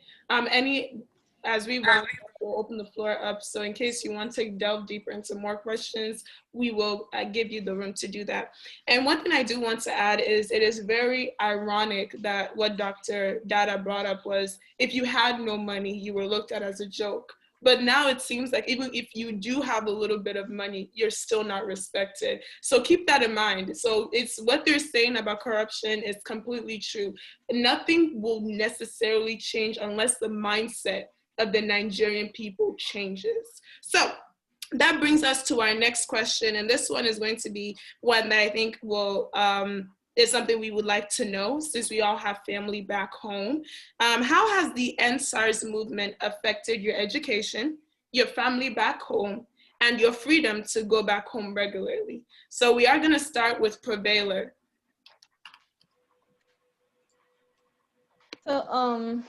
As we want, we'll open the floor up. So in case you want to delve deeper into more questions, we will give you the room to do that. And one thing I do want to add is it is very ironic that what Dr. Dada brought up was if you had no money, you were looked at as a joke. But now it seems like even if you do have a little bit of money, you're still not respected. So keep that in mind. So it's what they're saying about corruption is completely true. Nothing will necessarily change unless the mindset of the Nigerian people changes. So that brings us to our next question. And this one is going to be one that I think will, is something we would like to know since we all have family back home. How has the End SARS movement affected your education, your family back home, and your freedom to go back home regularly? So we are gonna start with Prevailer. So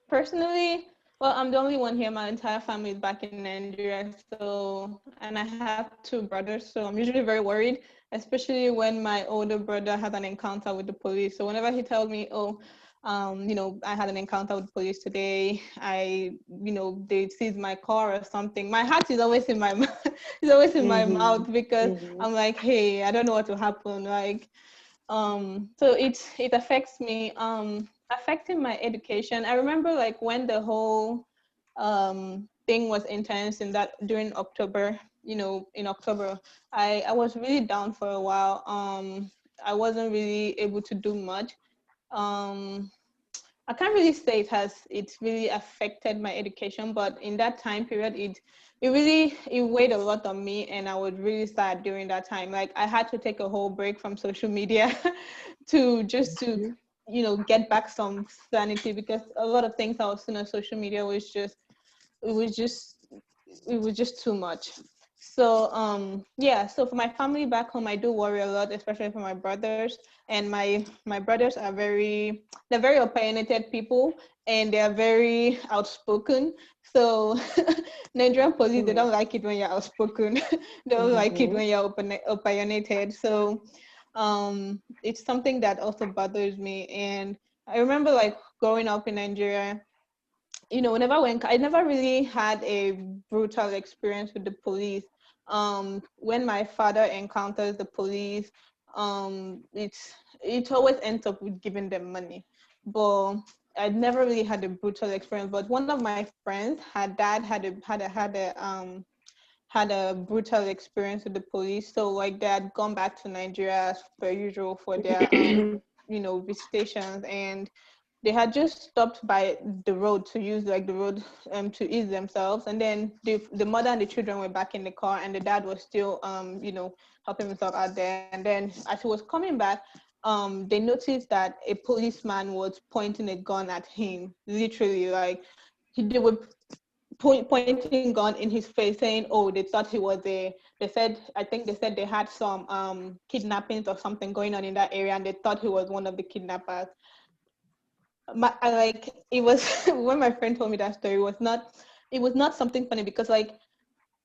personally, well, I'm the only one here. My entire family is back in Nigeria. So, and I have two brothers. So I'm usually very worried, especially when my older brother has an encounter with the police. So whenever he tells me, oh, I had an encounter with the police today. They seized my car or something. My heart is always in my it's always in my mouth because I'm like, hey, I don't know what will happen. Like, so it affects me. Affecting my education. I remember like when the whole thing was intense in that during October, in October, I was really down for a while. I wasn't really able to do much. I can't really say it's really affected my education, but in that time period, it weighed a lot on me, and I was really sad during that time. Like I had to take a whole break from social media to get back some sanity, because a lot of things I was seeing on social media it was just it was just too much. So so for my family back home, I do worry a lot, especially for my brothers. And my brothers are they're very opinionated people, and they're very outspoken. So Nigerian police, they don't like it when you're outspoken. They don't like it when you're opinionated. So it's something that also bothers me. And I remember like growing up in Nigeria, I never really had a brutal experience with the police. When my father encounters the police, it always ends up with giving them money. But I'd never really had a brutal experience. But one of my friends, her dad had a brutal experience with the police. So like they had gone back to Nigeria as per usual for their visitations, and they had just stopped by the road to use like the road to ease themselves, and then the mother and the children were back in the car, and the dad was still helping himself out there. And then as he was coming back, they noticed that a policeman was pointing a gun at him, literally. Like they were pointing gun in his face, saying, oh, they thought he was I think they said they had some kidnappings or something going on in that area, and they thought he was one of the kidnappers. It was when my friend told me that story, it was not something funny, because like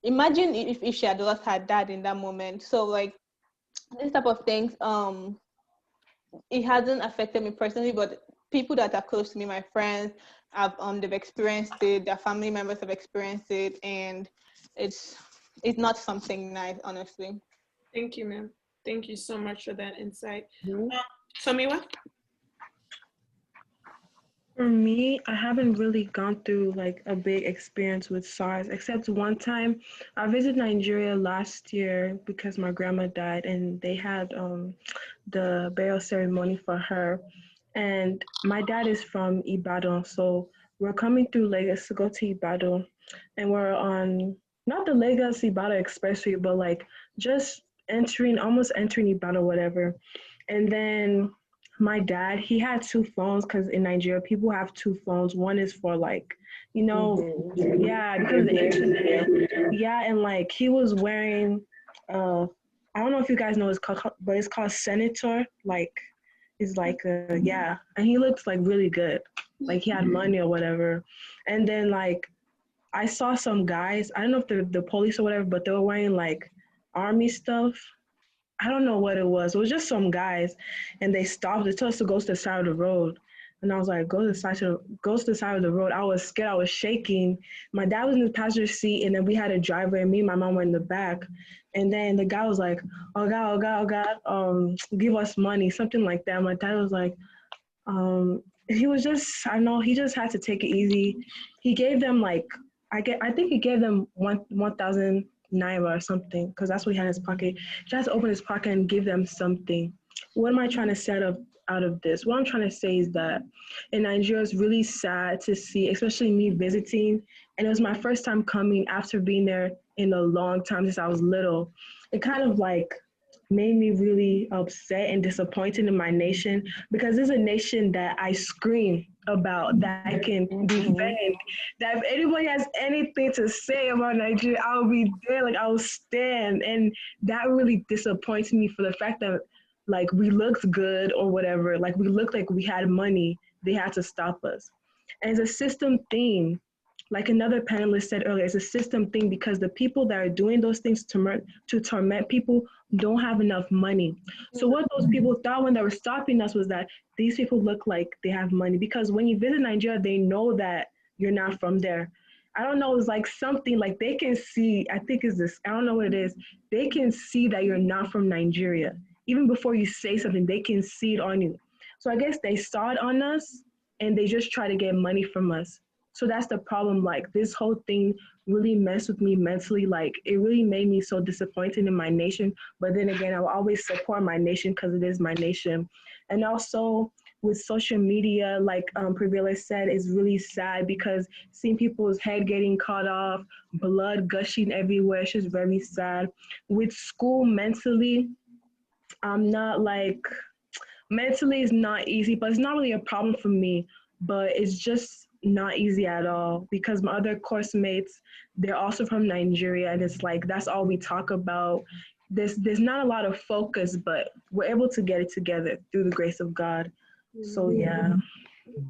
imagine if she had lost her dad in that moment. So like this type of things, it hasn't affected me personally, but people that are close to me, my friends, have they've experienced it, their family members have experienced it, and it's not something nice, honestly. Thank you, ma'am. Thank you so much for that insight. Tomiwa? For me, I haven't really gone through like a big experience with SARS, except one time I visited Nigeria last year because my grandma died, and they had the burial ceremony for her. And my dad is from Ibadan, so we're coming through Lagos to go to Ibadan, and we're on not the Lagos Ibadan expressway, but like just almost entering Ibadan, whatever. And then my dad, he had two phones, because in Nigeria people have two phones. One is for like, yeah, because of the internet. Yeah, and like he was wearing, I don't know if you guys know what it's called, but it's called Senator. Like, it's like yeah, and he looks like really good, like he had money or whatever. And then like I saw some guys, I don't know if they're the police or whatever, but they were wearing like army stuff. I don't know what it was. It was just some guys, and they stopped. They told us to go to the side of the road, and I was like, go to the side of the road. I was scared. I was shaking. My dad was in the passenger seat, and then we had a driver, and me and my mom were in the back. And then the guy was like, oh God, oh God, oh God, give us money, something like that. My dad was like, he was just, I know, he just had to take it easy. He gave them like I think he gave them 1,000 naira or something because that's what he had in his pocket. He has to open his pocket and give them something. What am I trying to set up out of this? What I'm trying to say is that in Nigeria, it's really sad to see, especially me visiting. And it was my first time coming after being there in a long time since I was little. It kind of like made me really upset and disappointed in my nation because it's a nation that I scream about, that I can defend, that if anybody has anything to say about Nigeria, I'll be there, like I'll stand. And that really disappoints me for the fact that like we looked good or whatever, like we looked like we had money, they had to stop us. And it's a system thing. Like another panelist said earlier, it's a system thing because the people that are doing those things to torment people don't have enough money. So what those people thought when they were stopping us was that these people look like they have money, because when you visit Nigeria, they know that you're not from there. I don't know, it's like something like they can see, I think is this, I don't know what it is. They can see that you're not from Nigeria. Even before you say something, they can see it on you. So I guess they saw it on us and they just try to get money from us. So that's the problem. Like this whole thing really messed with me mentally. Like it really made me so disappointed in my nation. But then again, I will always support my nation because it is my nation. And also with social media, like Previla said, is really sad because seeing people's head getting cut off, blood gushing everywhere, it's just very sad. With school mentally, I'm not like mentally it's not easy, but it's not really a problem for me. But it's just not easy at all because my other course mates, they're also from Nigeria, and it's like that's all we talk about. There's not a lot of focus, but we're able to get it together through the grace of God. So yeah.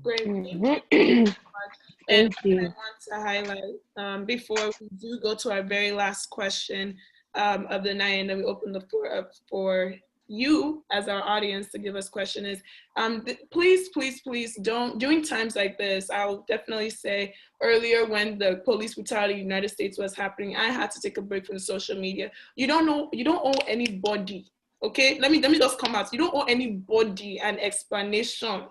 Great. Thank you so much. And Thank you. I want to highlight before we do go to our very last question of the night, and then we open the floor up for you as our audience to give us question is please don't, during times like this, I'll definitely say earlier when the police brutality in the United States was happening, I had to take a break from social media. You don't owe anybody, okay, let me just come out, you don't owe anybody an explanation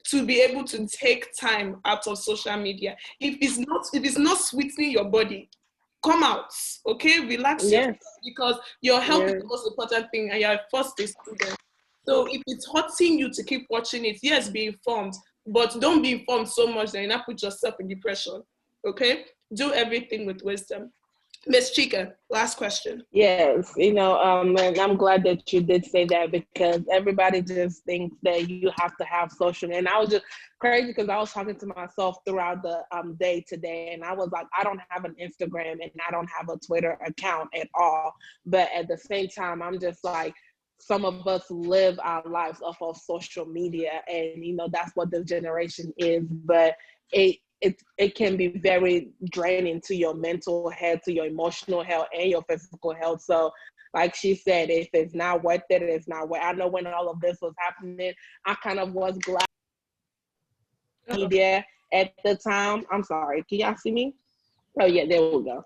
to be able to take time out of social media. If it's not sweetening your body, come out, okay? Relax yourself, because your health is the most important thing, and you're first a student. So if it's hurting you to keep watching it, yes, be informed, but don't be informed so much that you not put yourself in depression, okay? Do everything with wisdom. Miss Chika, last question. Yes, and I'm glad that you did say that because everybody just thinks that you have to have social. And I was just crazy because I was talking to myself throughout the day today, and I was like, I don't have an Instagram and I don't have a Twitter account at all. But at the same time, I'm just like, some of us live our lives off of social media, and that's what this generation is. But it can be very draining to your mental health, to your emotional health, and your physical health. So like she said, if it's not worth it, it's not worth it. I know when all of this was happening, I kind of was glad media at the time. I'm sorry, can y'all see me? Oh yeah, there we go.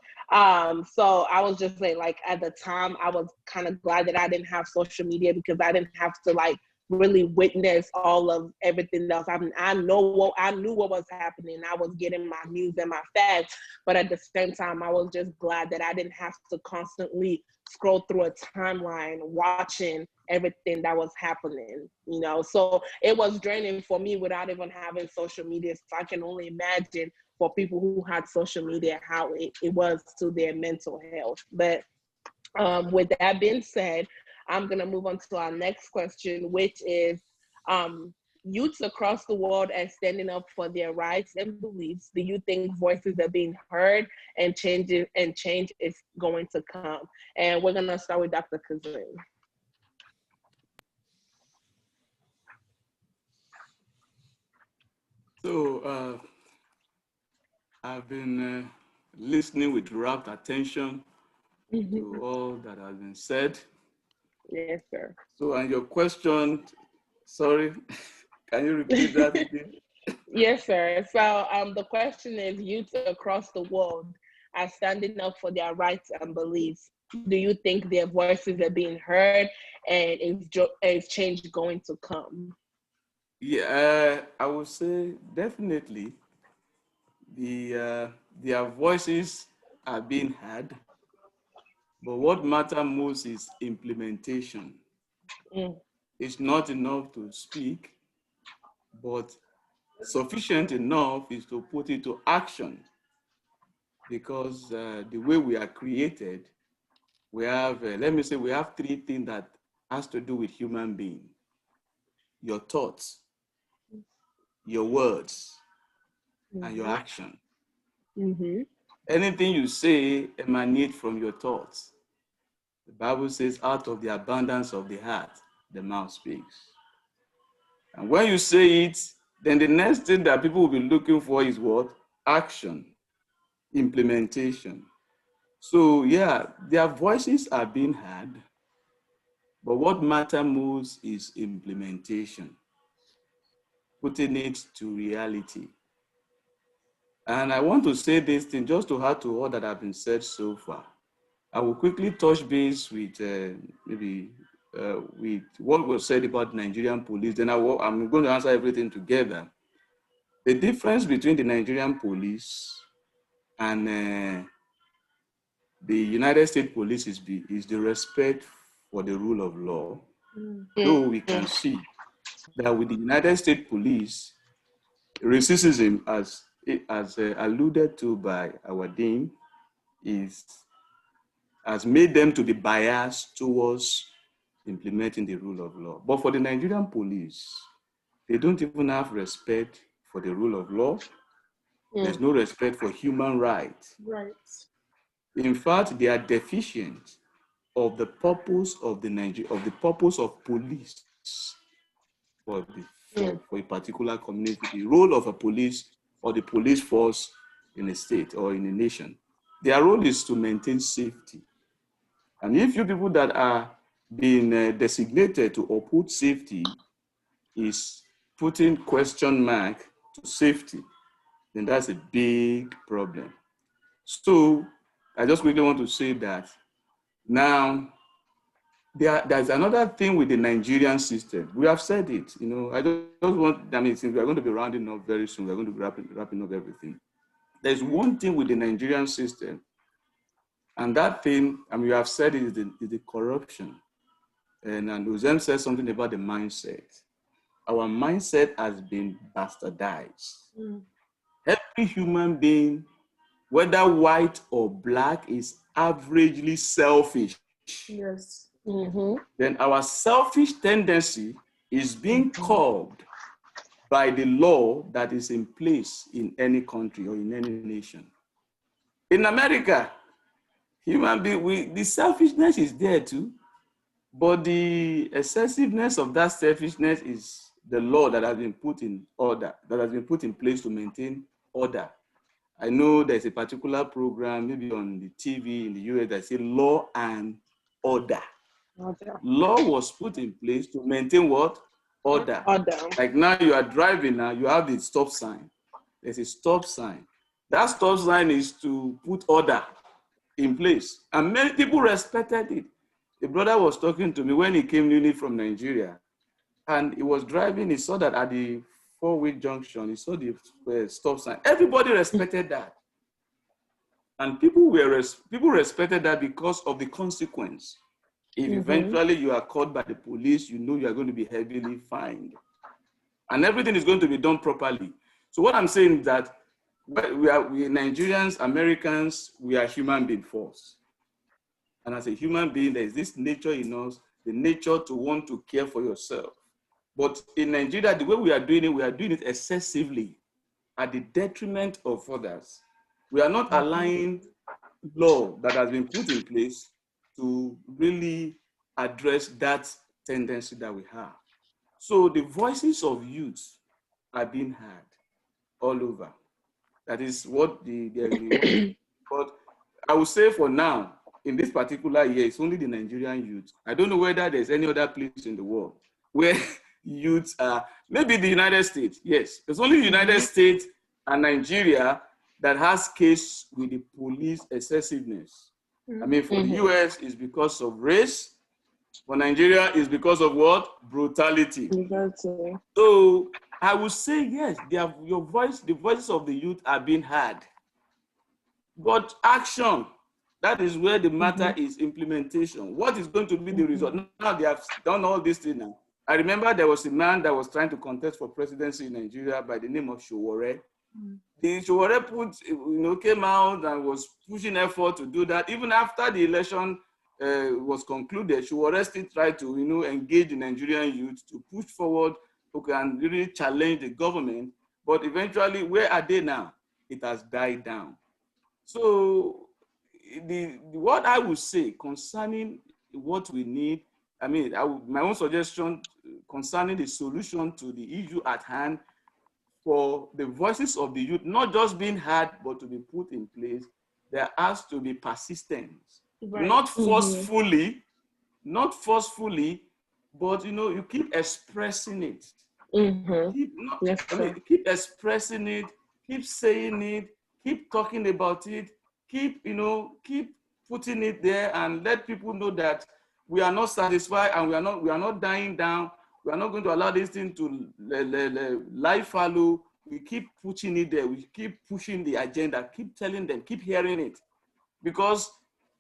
So I was just saying, like at the time, I was kind of glad that I didn't have social media because I didn't have to like really witness all of everything else. I knew what was happening. I was getting my news and my facts, but at the same time, I was just glad that I didn't have to constantly scroll through a timeline watching everything that was happening. So it was draining for me without even having social media. So I can only imagine for people who had social media how it was to their mental health. But with that being said, I'm going to move on to our next question, which is youths across the world are standing up for their rights and beliefs. Do you think voices are being heard and change is going to come? And we're going to start with Dr. Kazim. So I've been listening with rapt attention to all that has been said. Yes, sir. So, and your question, sorry, can you repeat that again? Yes, sir. So the question is, youth across the world are standing up for their rights and beliefs. Do you think their voices are being heard, and is change going to come? Yeah, I would say definitely their voices are being heard, but what matters most is implementation. Mm. It's not enough to speak, but sufficient enough is to put it to action, because the way we are created, we have, let me say, we have three things that has to do with human being: your thoughts, your words, and your action. Mm-hmm. Anything you say emanates from your thoughts. The Bible says, out of the abundance of the heart, the mouth speaks. And when you say it, then the next thing that people will be looking for is what? Action, implementation. So yeah, their voices are being heard, but what matters most is implementation, putting it to reality. And I want to say this thing just to add to all that have been said so far. I will quickly touch base with with what was said about Nigerian police. Then I'm going to answer everything together. The difference between the Nigerian police and the United States police is the respect for the rule of law. Though we can see that with the United States police, racism, as alluded to by our dean, has made them to be biased towards implementing the rule of law. But for the Nigerian police, they don't even have respect for the rule of law. There's no respect for human rights. Right. In fact, they are deficient of the purpose of the purpose of police for a particular community, the role of a police or the police force in a state or in a nation. Their role is to maintain safety. And if you people that are being designated to uphold safety is putting question mark to safety, then that's a big problem. So I just really want to say that now there's another thing with the Nigerian system. We have said it, I just want, since we are going to be rounding up very soon, we're going to be wrapping up everything. There's one thing with the Nigerian system, and that thing, we have said it, is the corruption. And Uzem said something about the mindset. Our mindset has been bastardized. Every human being, whether white or black, is averagely selfish. Yes. Then our selfish tendency is being curbed by the law that is in place in any country or in any nation. In America, human being, the selfishness is there too, but the excessiveness of that selfishness is the law that has been put in order, that has been put in place to maintain order. I know there's a particular program, maybe on the TV in the US, that says law and order. Law was put in place to maintain what? Order. Like now you are driving, now you have the stop sign. There's a stop sign. That stop sign is to put order in place. And many people respected it. A brother was talking to me when he came newly from Nigeria, and he was driving, he saw that at the four-way junction, he saw the stop sign. Everybody respected that. And people respected that because of the consequence. If eventually you are caught by the police, you know you are going to be heavily fined. And everything is going to be done properly. So what I'm saying is that we Nigerians, Americans, we are human being first. And as a human being, there is this nature in us, the nature to want to care for yourself. But in Nigeria, the way we are doing it excessively at the detriment of others. We are not allowing law that has been put in place to really address that tendency that we have. So the voices of youth are being heard all over. That is what but I would say for now, in this particular year, it's only the Nigerian youth. I don't know whether there's any other place in the world where youths are, maybe the United States, yes. It's only the United States and Nigeria that has case with the police excessiveness. I mean, for the US, it's because of race. For Nigeria is because of what? Brutality. Exactly. So I would say yes, your voice, the voices of the youth are being heard. But action, that is where the matter is, implementation. What is going to be the result? Now they have done all this thing now. I remember there was a man that was trying to contest for presidency in Nigeria by the name of Sowore. The Sowore came out and was pushing effort to do that. Even after the election was concluded, Sowore still tried to engage the Nigerian youth to push forward, who can really challenge the government. But eventually, where are they now? It has died down. So what I would say concerning what we need, my own suggestion concerning the solution to the issue at hand, for the voices of the youth not just being heard, but to be put in place, there has to be persistence. Right. Not forcefully, but you keep expressing it. Keep expressing it, keep saying it, keep talking about it, keep putting it there, and let people know that we are not satisfied and we are not dying down. We are not going to allow this thing to lie fallow. We keep pushing it there. We keep pushing the agenda, keep telling them, keep hearing it. Because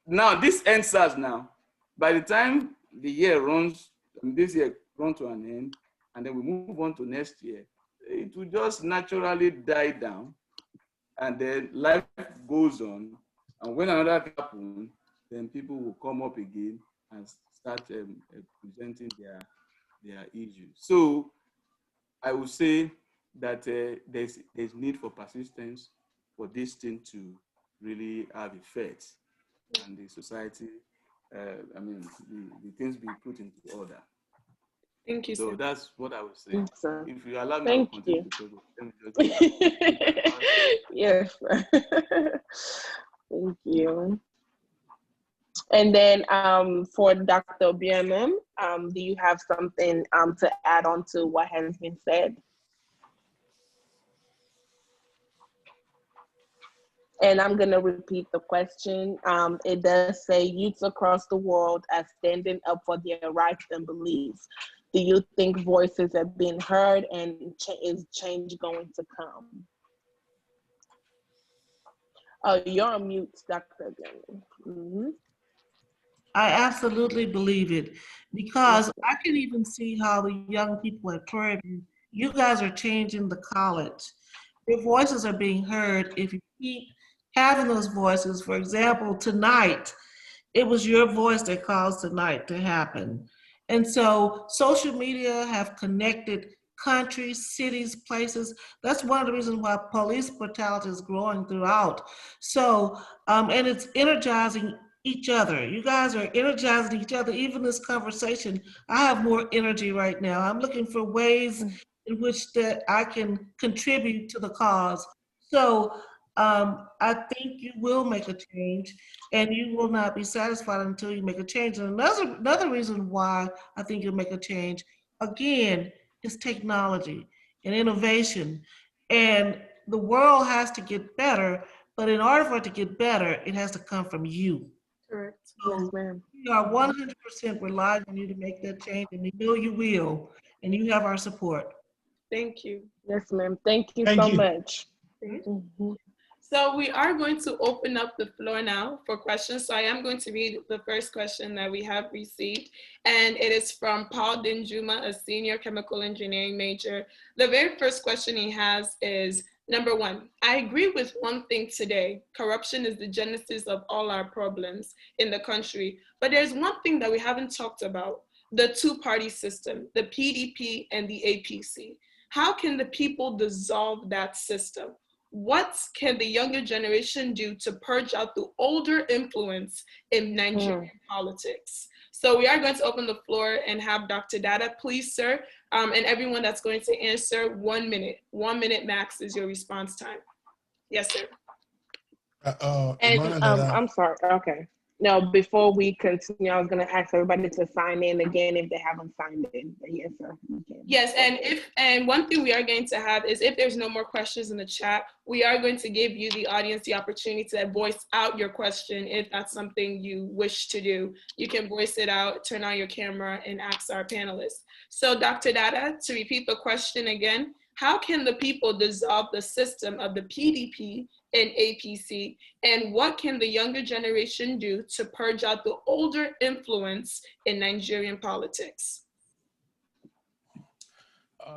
now this ends us now. By the time the year runs, this year runs to an end, and then we move on to next year, it will just naturally die down, and then life goes on. And when another thing happens, then people will come up again and start presenting their issues. So I would say that there's need for persistence for this thing to really have effect, and the society, the things be put into order. Thank you, So sir. that's what I would say. Yes, sir. If you allow me, Thank to continue you. to talk. Yes. Thank you. And then for Dr. BMM, do you have something to add on to what has been said? And I'm going to repeat the question. It does say youths across the world are standing up for their rights and beliefs. Do you think voices are being heard, and is change going to come? Oh, you're on mute, Dr. BMM. I absolutely believe it, because I can even see how the young people at Prairie View, you guys are changing the college. Your voices are being heard if you keep having those voices. For example, tonight, it was your voice that caused tonight to happen. And so social media have connected countries, cities, places. That's one of the reasons why police brutality is growing throughout. So, and it's energizing each other. You guys are energizing each other. Even this conversation, I have more energy right now. I'm looking for ways in which that I can contribute to the cause. So I think you will make a change, and you will not be satisfied until you make a change. And another reason why I think you'll make a change, again, is technology and innovation. And the world has to get better, but in order for it to get better, it has to come from you. Correct. So Yes, ma'am. we are 100% relying on you to make that change, and we know you will, and you have our support. Thank you. Yes, ma'am. Thank you Thank so you. much. So we are going to open up the floor now for questions. So I am going to read the first question that we have received, and it is from Paul Dinjuma, a senior chemical engineering major. The very first question he has is, number one, I agree with one thing today. Corruption is the genesis of all our problems in the country. But there's one thing that we haven't talked about, the two-party system, the PDP and the APC. How can the people dissolve that system? What can the younger generation do to purge out the older influence in Nigerian politics? So we are going to open the floor and have Dr. Dada, please, sir, and everyone that's going to answer 1 minute. 1 minute max is your response time. Yes, sir. And I'm sorry. Okay. No, before we continue, I was going to ask everybody to sign in again if they haven't signed in. But yes, sir. Yes, and one thing we are going to have is if there's no more questions in the chat, we are going to give you, the audience, the opportunity to voice out your question if that's something you wish to do. You can voice it out, turn on your camera, and ask our panelists. So Dr. Dada, to repeat the question again, how can the people dissolve the system of the PDP and APC, and what can the younger generation do to purge out the older influence in Nigerian politics?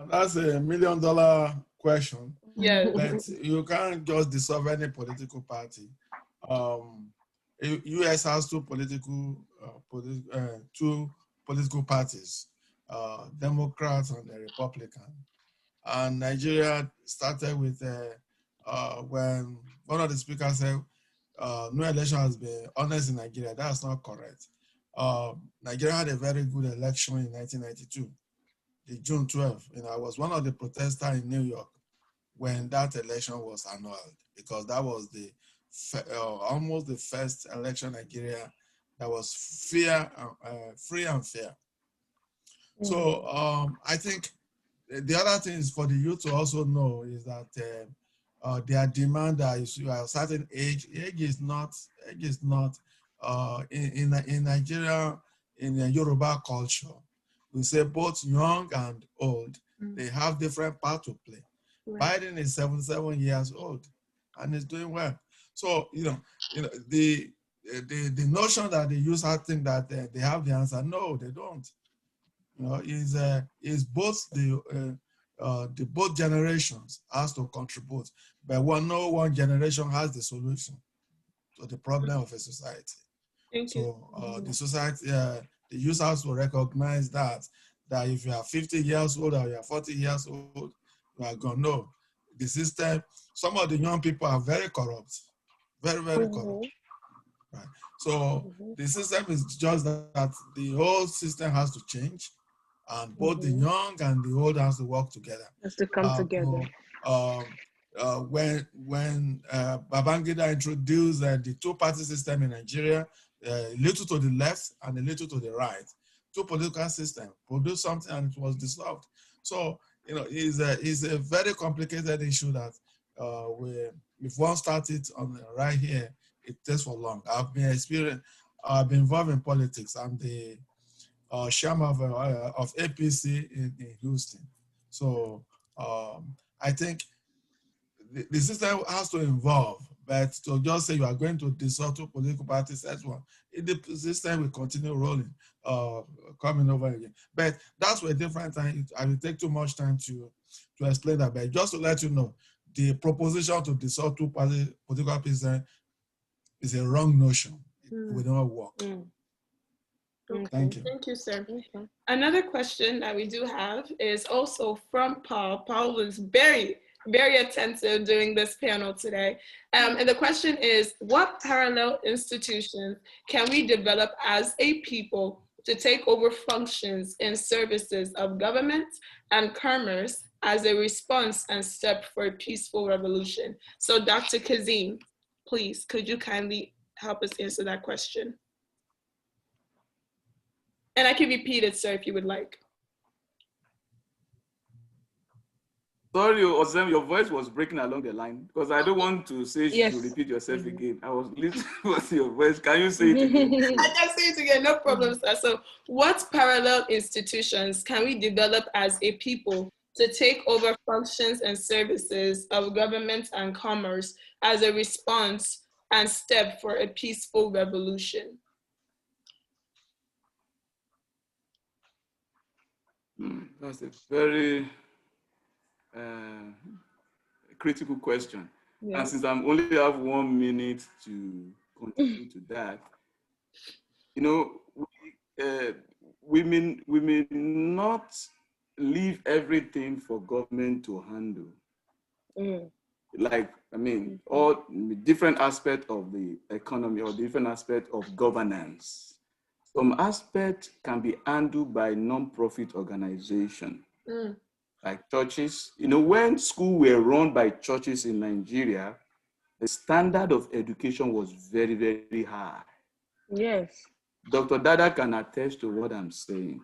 That's $1 million question. Yeah. But you can't just dissolve any political party. U.S. has two political parties, Democrats and the Republican. And Nigeria started with when one of the speakers said, no election has been honest in Nigeria. That's not correct. Nigeria had a very good election in 1992, the June 12th. I was one of the protesters in New York when that election was annulled, because that was the almost the first election in Nigeria that was free and fair. So I think the other thing is for the youth to also know is that their demand that you are a certain age. Age is not in Nigeria, in the Yoruba culture. We say both young and old, they have different part to play. Right. Biden is 77 years old and is doing well. So the notion that the youth think that they have the answer, no, they don't. Is both the both generations has to contribute, but no one generation has the solution to the problem of a society. The society, the youth has to recognize that if you are 50 years old or you are 40 years old, you are going to know the system. Some of the young people are very corrupt, very, very corrupt. Right. So the system is just that the whole system has to change. And both the young and the old has to work together. Has to come together. When Babangida introduced the two-party system in Nigeria, a little to the left and a little to the right, two political systems produced something and it was dissolved. So it's a very complicated issue that if one started on right here, it takes for long. I've been involved in politics. I'm the chairman of APC in Houston. So I think the system has to evolve, but to just say you are going to dissolve two political parties, that's one. The system will continue rolling, coming over again. But that's a different time. I will take too much time to explain that. But just to let you know, the proposition to dissolve two political parties is a wrong notion. It will not work. Okay. Thank you. Thank you, sir. Okay. Another question that we do have is also from Paul. Paul was very, very attentive during this panel today. And the question is, what parallel institutions can we develop as a people to take over functions and services of government and commerce as a response and step for a peaceful revolution? So Dr. Kazim, please, could you kindly help us answer that question? And I can repeat it, sir, if you would like. Sorry, Ozem, your voice was breaking along the line because I don't want to say yes. You repeat yourself again. I was listening to your voice. Can you say it again? I can say it again, no problem, sir. So what parallel institutions can we develop as a people to take over functions and services of government and commerce as a response and step for a peaceful revolution? That's a very critical question. Yeah. And since I only have 1 minute to contribute to that, we may not leave everything for government to handle. All different aspects of the economy or different aspects of governance. Some aspects can be handled by non-profit organizations, like churches. When schools were run by churches in Nigeria, the standard of education was very, very high. Yes. Dr. Dada can attest to what I'm saying.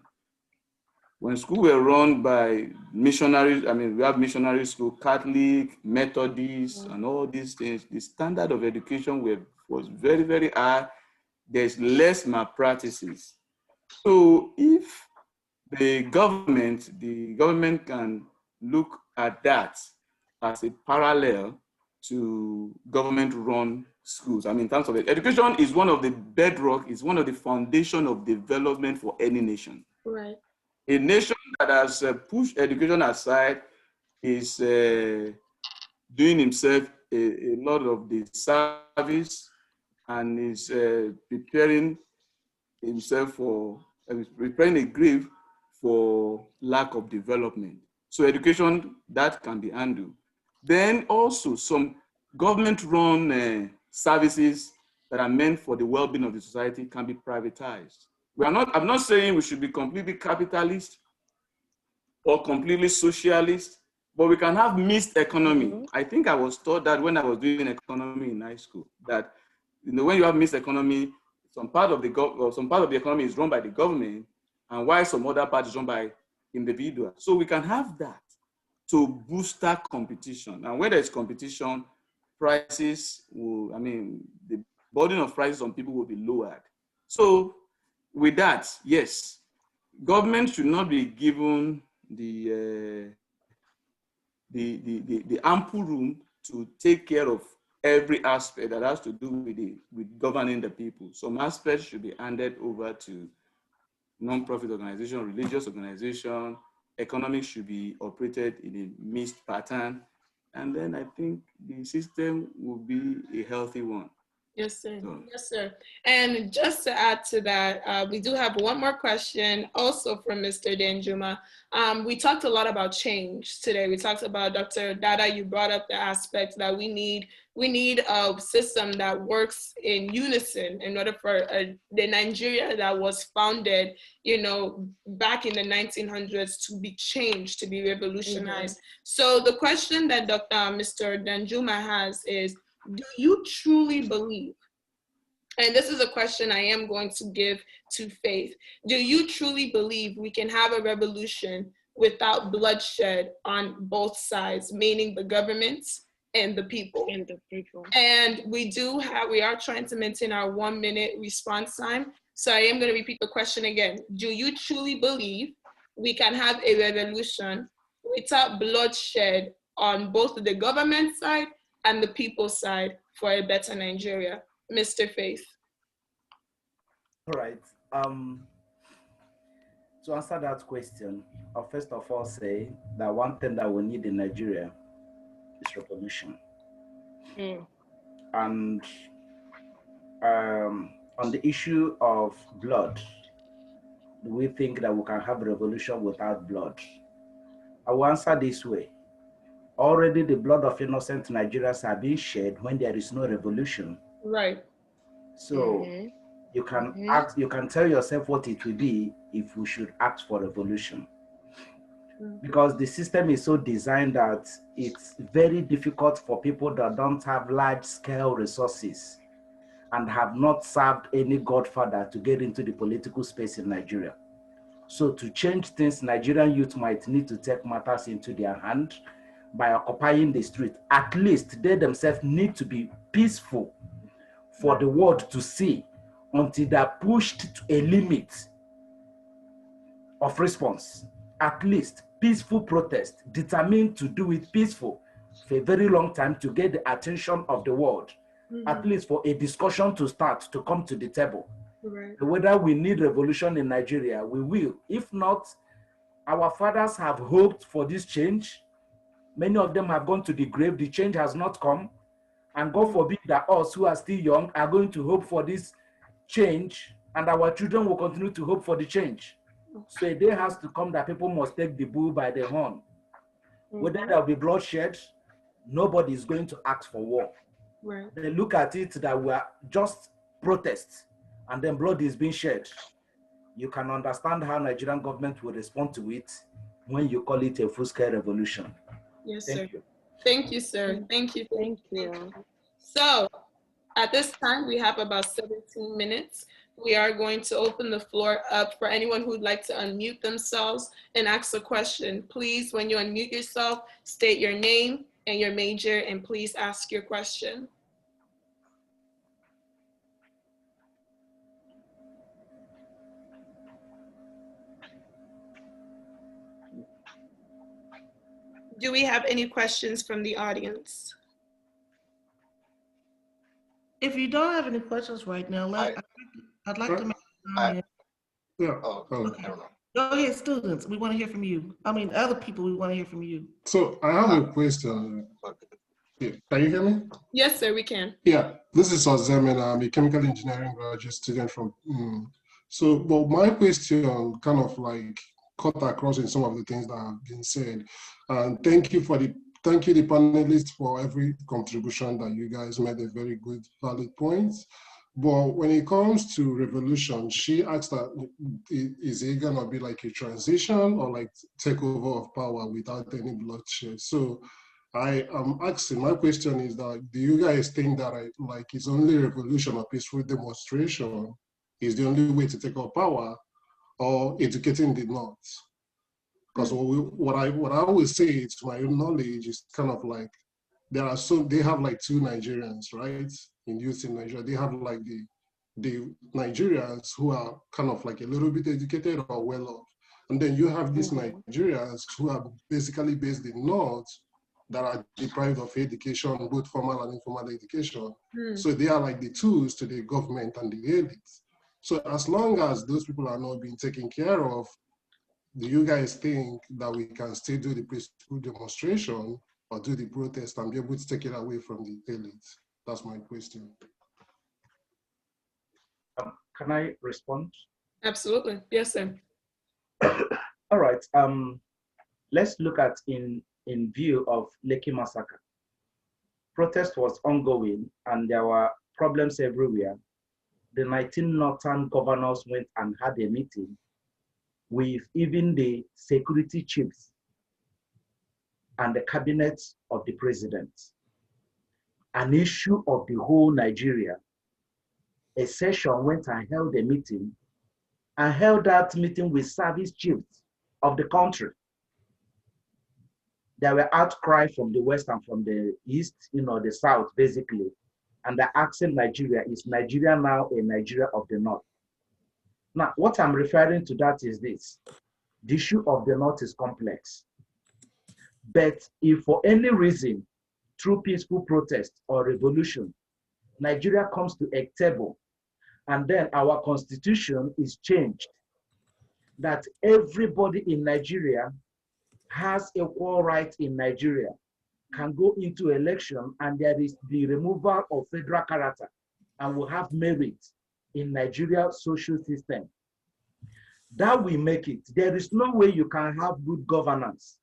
When schools were run by missionaries, I mean, we have missionary school, Catholic, Methodist, and all these things, the standard of education was very, very high. There's less malpractices. So if the government can look at that as a parallel to government-run schools. I mean, in terms of it, education is one of the bedrock, is one of the foundation of development for any nation. Right. A nation that has pushed education aside is doing himself a lot of the service and is preparing himself for, preparing a grave for lack of development. So education, that can be handled. Then also some government-run services that are meant for the well-being of the society can be privatized. I'm not saying we should be completely capitalist or completely socialist, but we can have mixed economy. I think I was taught that when I was doing economy in high school, that when you have mixed economy, some part of the economy is run by the government, and while some other part is run by individuals. So we can have that to boost that competition. And when there's competition, prices will, the burden of prices on people will be lowered. So with that, yes, government should not be given the ample room to take care of every aspect that has to do with governing the people. Some aspects should be handed over to non-profit organization, religious organization. Economics should be operated in a mixed pattern. And then I think the system will be a healthy one. Yes, sir. Yes, sir. And just to add to that, we do have one more question also from Mr. Danjuma. We talked a lot about change today. We talked about, Dr. Dada, you brought up the aspect that we need a system that works in unison in order for the Nigeria that was founded, back in the 1900s to be changed, to be revolutionized. So the question that Mr. Danjuma has is, do you truly believe, and this is a question I am going to give to Faith, do you truly believe we can have a revolution without bloodshed on both sides, meaning the government and the people? And we are trying to maintain our 1 minute response time. So I am going to repeat the question again. Do you truly believe we can have a revolution without bloodshed on both the government side and the people's side for a better Nigeria? Mr. Faith. All right. To answer that question, I'll first of all say that one thing that we need in Nigeria is revolution. And on the issue of blood, do we think that we can have a revolution without blood? I will answer this way. Already the blood of innocent Nigerians are being shed when there is no revolution. Right. So you can ask, you can tell yourself what it will be if we should ask for revolution. Because the system is so designed that it's very difficult for people that don't have large-scale resources and have not served any godfather to get into the political space in Nigeria. So to change things, Nigerian youth might need to take matters into their hand by occupying the street. At least they themselves need to be peaceful for the world to see until they're pushed to a limit of response. At least peaceful protest, determined to do it peaceful for a very long time to get the attention of the world. At least for a discussion to start, to come to the table. Whether we need revolution in Nigeria, we will. If not, our fathers have hoped for this change. Many of them have gone to the grave. The change has not come. And God forbid that us who are still young are going to hope for this change, and our children will continue to hope for the change. So a day has to come that people must take the bull by the horn. Whether there will be bloodshed, nobody is going to ask for war. They look at it that we are just protests, and then blood is being shed. You can understand how Nigerian government will respond to it when you call it a full-scale revolution. Yes, Thank sir. you. Thank you, sir. Thank you. Thank you. So At this time, we have about 17 minutes. We are going to open the floor up for anyone who'd like to unmute themselves and ask a question. Please, when you unmute yourself, state your name and your major, and please ask your question. Do we have any questions from the audience? If you don't have any questions right now, I'd like to make a comment. Yeah. Okay. Go ahead, students. We want to hear from you. I mean, other people, we want to hear from you. So I have a question. Yeah. Can you hear me? Yes, sir, we can. Yeah, this is Ozem, and I'm a chemical engineering graduate student from. But my question kind of like cut across in some of the things that have been said. And thank you the panelists for every contribution that you guys made a very good, valid points. But when it comes to revolution, she asked that, is it gonna be like a transition or like takeover of power without any bloodshed? So I am asking, my question is that, do you guys think that like it's only revolution or peaceful demonstration is the only way to take up power, or educating the North? Because what I always say, to my own knowledge, is kind of like they have like two Nigerians, right? In youth in Nigeria, they have like the Nigerians who are kind of like a little bit educated or well off, and then you have these Nigerians who are basically based in North that are deprived of education, both formal and informal education. So they are like the tools to the government and the elites. So as long as those people are not being taken care of, do you guys think that we can still do the peaceful demonstration or do the protest and be able to take it away from the elites? That's my question. Can I respond? Absolutely. Yes, sir. All right. Let's look at in view of Lekki massacre. Protest was ongoing and there were problems everywhere. The 19 northern governors went and had a meeting with even the security chiefs and the cabinet of the president. An issue of the whole Nigeria. A session went and held a meeting and held that meeting with service chiefs of the country. There were outcry from the west and from the east, the south, basically. And they're asking Nigeria, is Nigeria now a Nigeria of the north? Now, what I'm referring to that is this. The issue of the north is complex. But if for any reason, through peaceful protest or revolution, Nigeria comes to a table, and then our constitution is changed, that everybody in Nigeria has equal rights in Nigeria, can go into election, and there is the removal of federal character, and will have merit in Nigeria's social system. That will make it. There is no way you can have good governance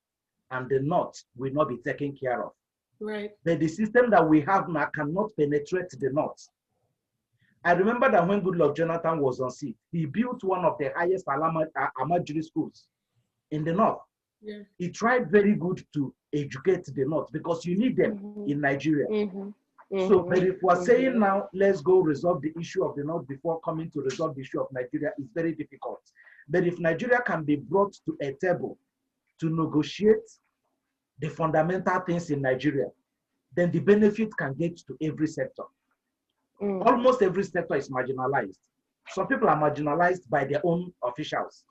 and the North will not be taken care of. Right. But the system that we have now cannot penetrate the North. I remember that when Goodluck Jonathan was on seat, he built one of the highest Amajiri schools in the North. Yeah. He tried very good to educate the North because you need them in Nigeria. So, but if we're saying now, let's go resolve the issue of the North before coming to resolve the issue of Nigeria, it's very difficult. But if Nigeria can be brought to a table to negotiate the fundamental things in Nigeria, then the benefit can get to every sector. Almost every sector is marginalized. Some people are marginalized by their own officials.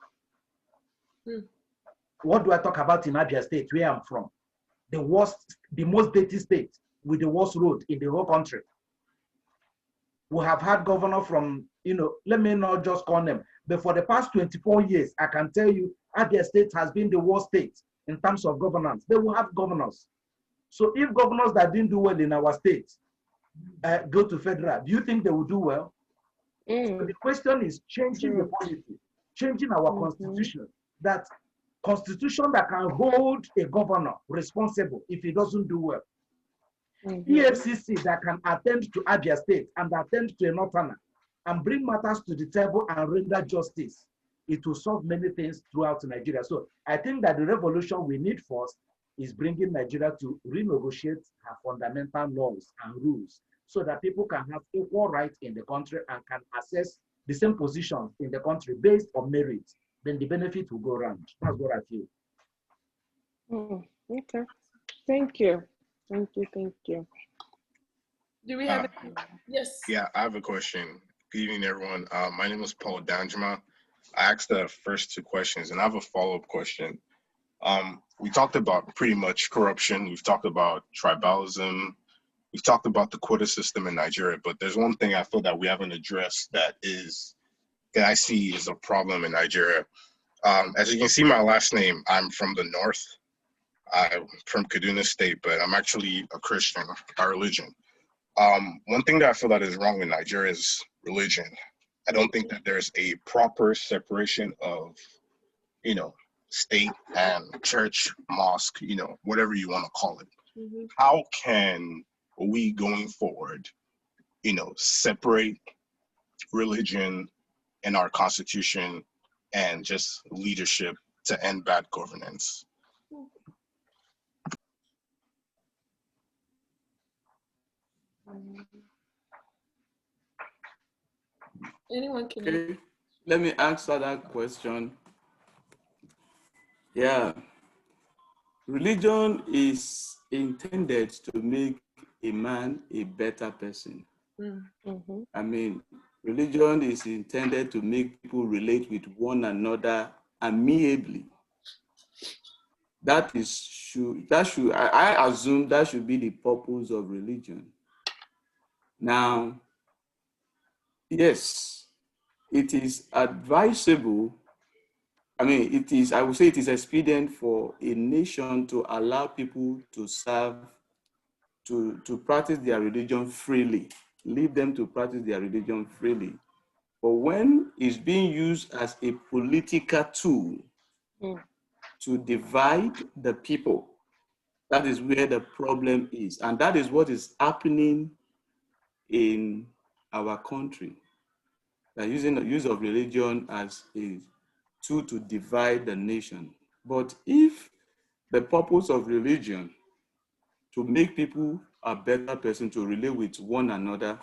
What do I talk about in Abia State, where I'm from? The most dirty state with the worst road in the whole country. We have had governor from, let me not just call them, but for the past 24 years, I can tell you, Abia State has been the worst state in terms of governance. They will have governors. So if governors that didn't do well in our state go to federal, do you think they will do well? So the question is changing the policy, changing our constitution, that constitution that can hold a governor responsible if he doesn't do well. EFCC that can attend to Abia State and attend to a northerner and bring matters to the table and render justice. It will solve many things throughout Nigeria. So I think that the revolution we need first is bringing Nigeria to renegotiate her fundamental laws and rules so that people can have equal rights in the country and can access the same positions in the country based on merit, then the benefit will go around. That's what I feel. Okay. Thank you. Thank you. Thank you. Do we have yes? Yeah, I have a question. Good evening, everyone. My name is Paul Danjuma. I asked the first two questions, and I have a follow-up question. We talked about pretty much corruption. We've talked about tribalism. We've talked about the quota system in Nigeria, but there's one thing I feel that we haven't addressed that I see is a problem in Nigeria. As you can see, my last name, I'm from the north. I'm from Kaduna State, but I'm actually a Christian by religion. One thing that I feel that is wrong with Nigeria is religion. I don't think that there's a proper separation of, state and church, mosque, whatever you want to call it. Mm-hmm. How can we going forward, separate religion in our constitution and just leadership to end bad governance? Anyone can. Okay, let me answer that question. Yeah, religion is intended to make a man a better person. Mm-hmm. I mean, religion is intended to make people relate with one another amiably. I assume that should be the purpose of religion. Now, yes, it is advisable. I would say it is expedient for a nation to allow people to serve, to practice their religion freely, leave them to practice their religion freely. But when it's being used as a political tool to divide the people, that is where the problem is. And that is what is happening in our country. They're using the use of religion as a tool to divide the nation. But if the purpose of religion to make people a better person, to relate with one another,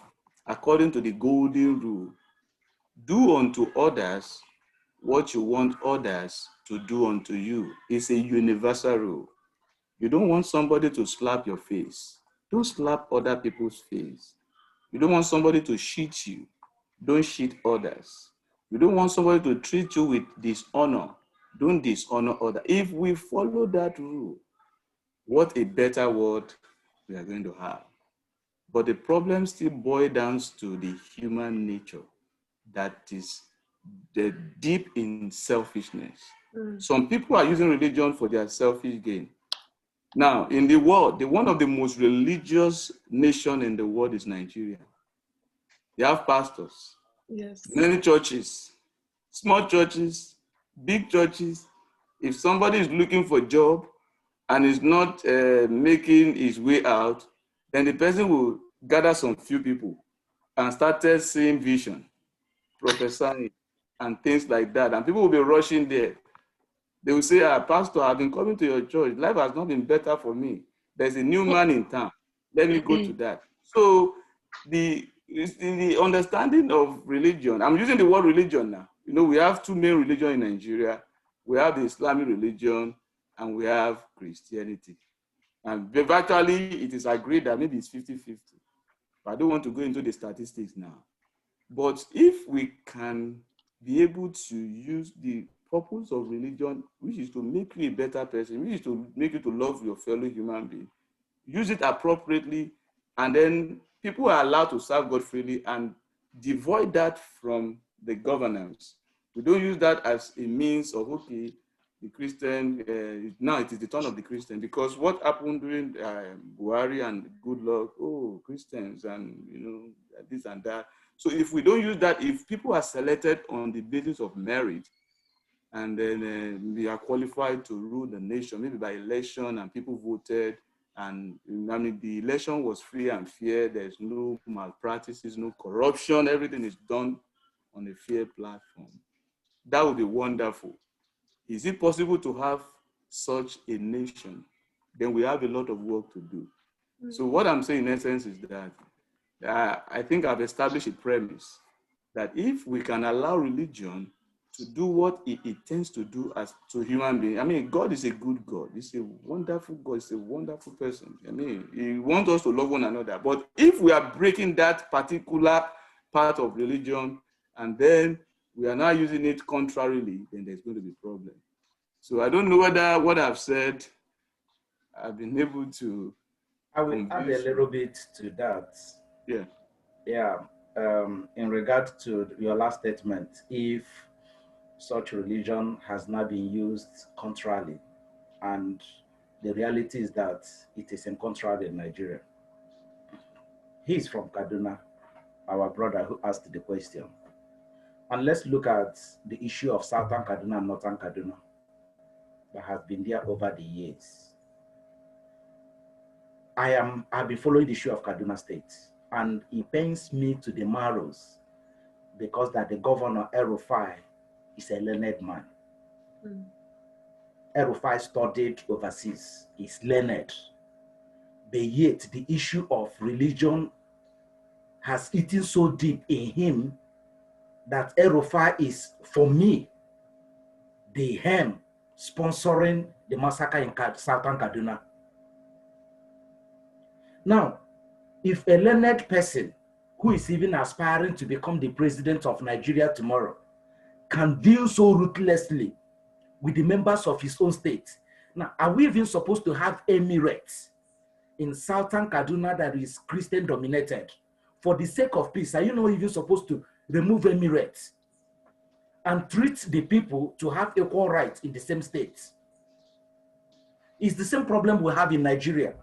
according to the golden rule, do unto others what you want others to do unto you. It's a universal rule. You don't want somebody to slap your face. Don't slap other people's face. You don't want somebody to cheat you. Don't cheat others. You don't want somebody to treat you with dishonor. Don't dishonor others. If we follow that rule, what a better world we are going to have. But the problem still boils down to the human nature that is deep in selfishness. Some people are using religion for their selfish gain. Now, in the world, one of the most religious nations in the world is Nigeria. They have pastors, yes, many churches, small churches, big churches. If somebody is looking for a job and is not making his way out, then the person will gather some few people and started seeing vision, prophesying, and things like that. And people will be rushing there. They will say, Pastor, I've been coming to your church. Life has not been better for me. There's a new man in town. Let me go to that. So the understanding of religion, I'm using the word religion now. We have two main religions in Nigeria. We have the Islamic religion and we have Christianity. And virtually, it is agreed that maybe it's 50-50. But I don't want to go into the statistics now. But if we can be able to use the purpose of religion, which is to make you a better person, which is to make you to love your fellow human being, use it appropriately, and then people are allowed to serve God freely and devoid that from the governance. We don't use that as a means of, okay, the Christian, now it is the turn of the Christian, because what happened during Buhari and Goodluck, Christians and, this and that. So if we don't use that, if people are selected on the basis of merit, and then they are qualified to rule the nation, maybe by election, and people voted, and the election was free and fair, there's no malpractices, no corruption, everything is done on a fair platform. That would be wonderful. Is it possible to have such a nation? Then we have a lot of work to do. So what I'm saying in essence is that I think I've established a premise that if we can allow religion to do what it intends to do as to human beings, I mean, God is a good God. He's a wonderful God. He's a wonderful person. I mean, He wants us to love one another. But if we are breaking that particular part of religion and then we are now using it contrarily, then there's going to be a problem. So I don't know whether what I've said, I've been able to. I will add a little bit to that. Yeah. Yeah. In regard to your last statement, if such religion has not been used contrarily, and the reality is that it is in contrary in Nigeria. He's from Kaduna, our brother who asked the question. And let's look at the issue of Southern Kaduna and Northern Kaduna that have been there over the years. I've been following the issue of Kaduna State, and it pains me to the marrows because that the governor, El-Rufai, is a learned man. El-Rufai studied overseas, he's learned. But yet the issue of religion has eaten so deep in him that El-Rufai is, for me, the hem sponsoring the massacre in Southern Kaduna. Now, if a learned person who is even aspiring to become the president of Nigeria tomorrow can deal so ruthlessly with the members of his own state, now, are we even supposed to have emirates in Southern Kaduna that is Christian dominated? For the sake of peace, are you not even supposed to remove emirates and treat the people to have equal rights in the same states? It's the same problem we have in Nigeria.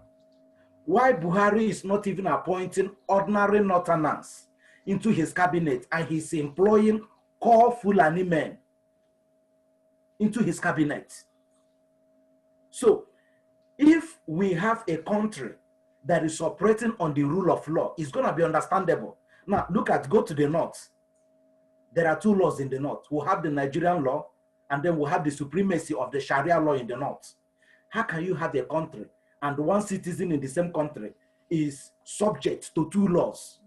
Why Buhari is not even appointing ordinary northerners into his cabinet and he's employing core Fulani men into his cabinet? So if we have a country that is operating on the rule of law, it's going to be understandable. Now, go to the north. There are two laws in the north. We'll have the Nigerian law, and then we'll have the supremacy of the Sharia law in the north. How can you have a country and one citizen in the same country is subject to two laws,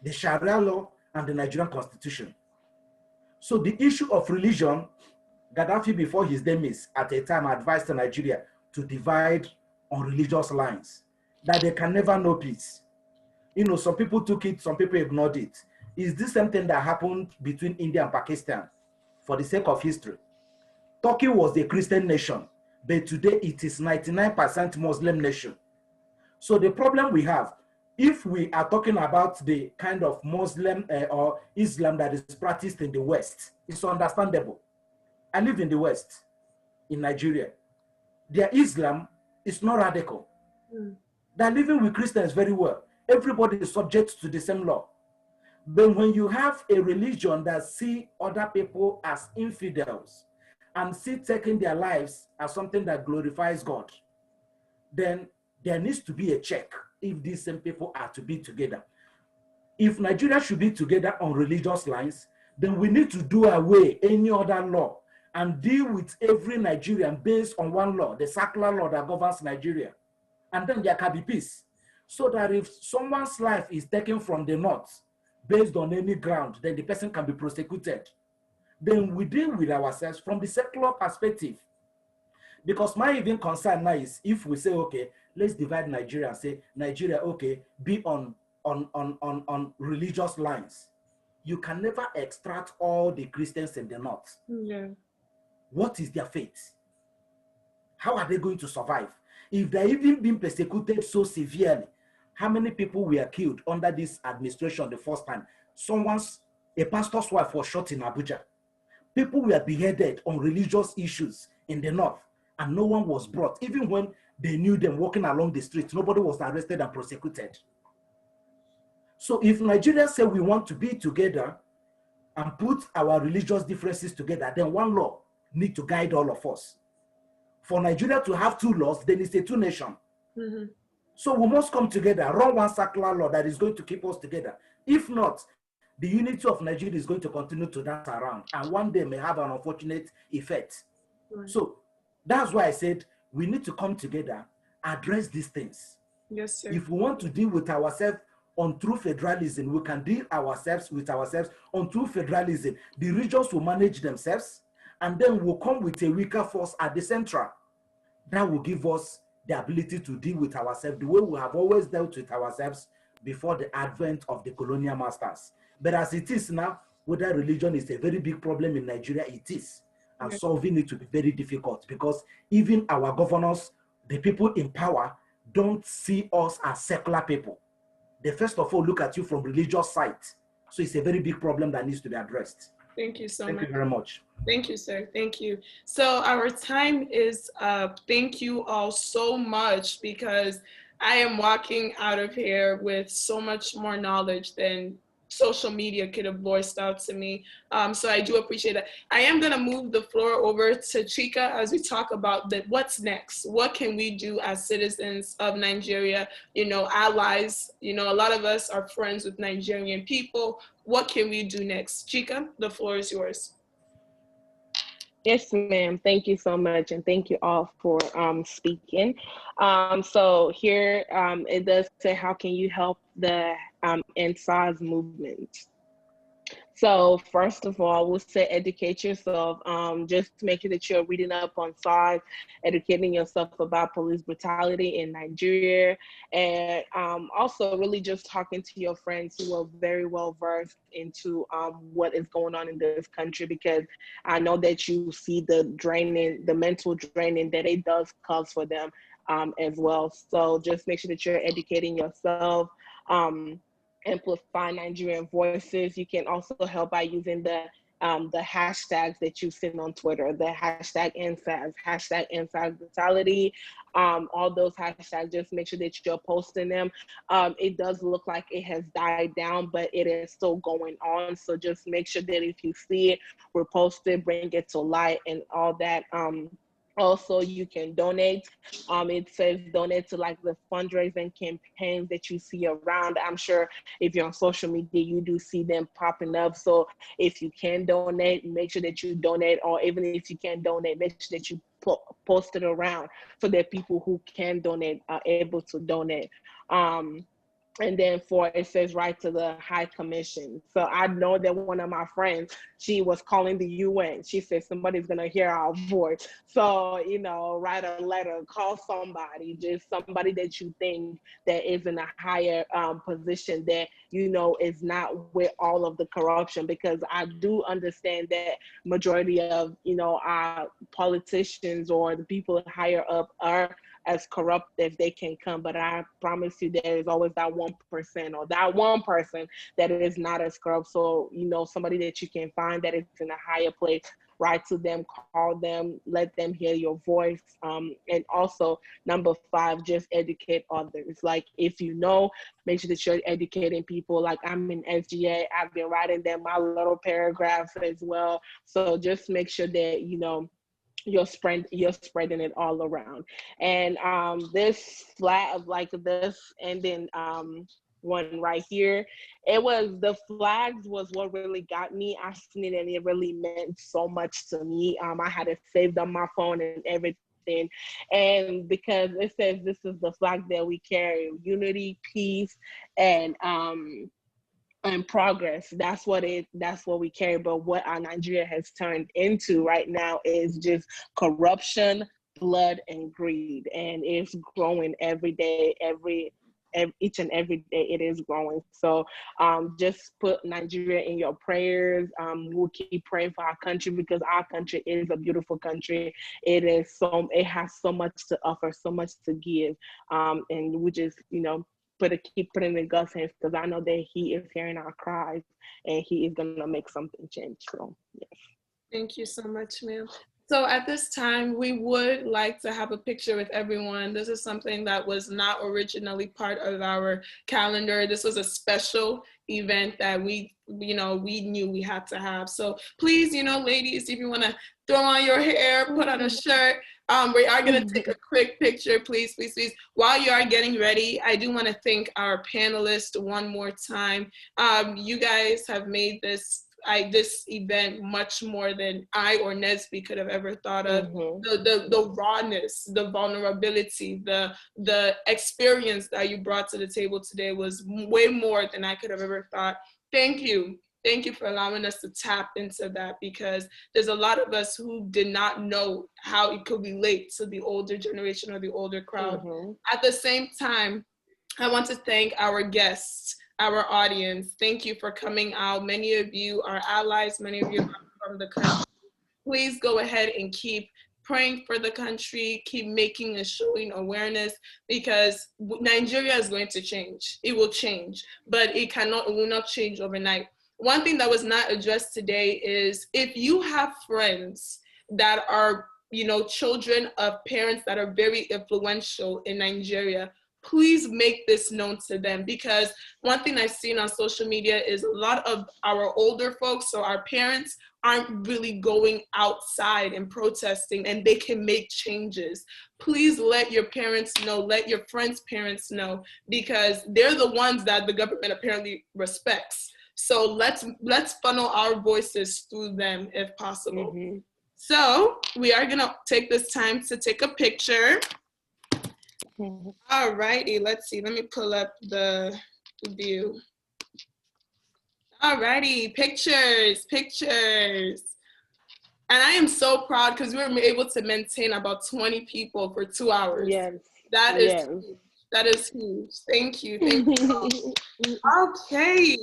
the Sharia law and the Nigerian constitution? So the issue of religion, Gaddafi before his demise at a time advised Nigeria to divide on religious lines, that they can never know peace. You know, some people took it, some people ignored it. Is this something that happened between India and Pakistan? For the sake of history, Turkey was a Christian nation, but today it is 99% Muslim nation. So the problem we have, if we are talking about the kind of Muslim or Islam that is practiced in the West, it's understandable. I live in the West, in Nigeria. Their Islam is not radical. They're living with Christians very well. Everybody is subject to the same law. But when you have a religion that see other people as infidels and see taking their lives as something that glorifies God, then there needs to be a check if these same people are to be together. If Nigeria should be together on religious lines, then we need to do away any other law and deal with every Nigerian based on one law, the secular law that governs Nigeria. And then there can be peace. So that if someone's life is taken from the north based on any ground, then the person can be prosecuted. Then we deal with ourselves from the secular perspective. Because my even concern now is if we say, okay, let's divide Nigeria and say, Nigeria, okay, be on religious lines. You can never extract all the Christians in the north. Yeah. What is their fate? How are they going to survive? If they're even being persecuted so severely, how many people were killed under this administration the first time? A pastor's wife was shot in Abuja. People were beheaded on religious issues in the north, and no one was brought. Even when they knew them walking along the streets, nobody was arrested and prosecuted. So if Nigeria say we want to be together and put our religious differences together, then one law need to guide all of us. For Nigeria to have two laws, then it's a two nation. So we must come together, run one secular law that is going to keep us together. If not, the unity of Nigeria is going to continue to dance around, and one day may have an unfortunate effect. So that's why I said we need to come together, address these things. Yes, sir. If we want to deal with ourselves on true federalism, we can deal ourselves with ourselves. On true federalism, the regions will manage themselves, and then we'll come with a weaker force at the central. That will give us the ability to deal with ourselves the way we have always dealt with ourselves before the advent of the colonial masters. But as it is now, whether religion is a very big problem in Nigeria, it is. And solving it will be very difficult because even our governors, the people in power, don't see us as secular people. They first of all look at you from religious side. So it's a very big problem that needs to be addressed. Thank you so much. Thank you very much. Thank you, sir. Thank you. So our time is up. Thank you all so much because I am walking out of here with so much more knowledge than social media could have voiced out to me. So I do appreciate that. I am gonna move the floor over to Chika as we talk about what's next. What can we do as citizens of Nigeria, you know, allies, you know, a lot of us are friends with Nigerian people. What can we do next? Chika, the floor is yours. Yes, ma'am. Thank you so much. And thank you all for speaking. So here it does say, how can you help the NSAS movement? So first of all, we'll say educate yourself. Just making that you're reading up on SARS, educating yourself about police brutality in Nigeria, and also really just talking to your friends who are very well versed into what is going on in this country, because I know that you see the draining, the mental draining that it does cause for them as well. So just make sure that you're educating yourself. Amplify Nigerian voices. You can also help by using the hashtags that you've seen on Twitter, the hashtag NSAS, hashtag NSAS brutality, all those hashtags. Just make sure that you're posting them. It does look like it has died down, but it is still going on. So just make sure that if you see it, repost it, bring it to light, and all that. Also, you can donate. It says donate to like the fundraising campaigns that you see around. I'm sure if you're on social media, you do see them popping up. So if you can donate, make sure that you donate, or even if you can't donate, make sure that you post it around so that people who can donate are able to donate. And then it says right to the High Commission. So I know that one of my friends, she was calling the UN. She said somebody's gonna hear our voice. So, you know, write a letter, call somebody, just somebody that you think that is in a higher position that, you know, is not with all of the corruption. Because I do understand that majority of, you know, our politicians or the people higher up are as corrupt as they can come, but I promise you there is always that 1% or that one person that is not as corrupt. So, you know, somebody that you can find that is in a higher place, write to them, call them, let them hear your voice. And also, number 5, just educate others. Like, if you know, make sure that you're educating people. Like, I'm in SGA, I've been writing them my little paragraphs as well. So just make sure that, you know, you're spreading it all around. And this flag of like this ending one right here, the flags was what really got me. I seen it and it really meant so much to me. I had it saved on my phone and everything. And because it says this is the flag that we carry, unity, peace, and progress. That's what we carry. But what our Nigeria has turned into right now is just corruption, blood, and greed. And it's growing every day, each and every day it is growing. So just put Nigeria in your prayers. We'll keep praying for our country, because our country is a beautiful country. It has so much to offer, so much to give. And we just, you know, keep putting in God's hands, because I know that He is hearing our cries and He is gonna make something change. So yes. Thank you so much, ma'am. So at this time, we would like to have a picture with everyone. This is something that was not originally part of our calendar. This was a special event that we knew we had to have. So please, you know, ladies, if you want to throw on your hair, put on a shirt, we are going to take a quick picture, please, please, please. While you are getting ready, I do want to thank our panelists one more time. You guys have made this this event much more than I or Nesby could have ever thought of. The rawness, the vulnerability, the experience that you brought to the table today was way more than I could have ever thought. Thank you. Thank you for allowing us to tap into that, because there's a lot of us who did not know how it could relate to the older generation or the older crowd. At the same time, I want to thank our guests, our audience. Thank you for coming out. Many of you are allies, many of you are from the country. Please go ahead and keep praying for the country, keep making and showing awareness, because Nigeria is going to change. It will change, but it will not change overnight. One thing that was not addressed today is, if you have friends that are, children of parents that are very influential in Nigeria, please make this known to them, because one thing I've seen on social media is a lot of our older folks, so our parents, aren't really going outside and protesting, and they can make changes. Please let your parents know, let your friends' parents know, because they're the ones that the government apparently respects. So let's funnel our voices through them if possible. So we are gonna take this time to take a picture. All righty, let's see, let me pull up the view. All righty, pictures. And I am so proud, because we were able to maintain about 20 people for 2 hours. Yes. That is huge. That is huge. Thank you. Okay.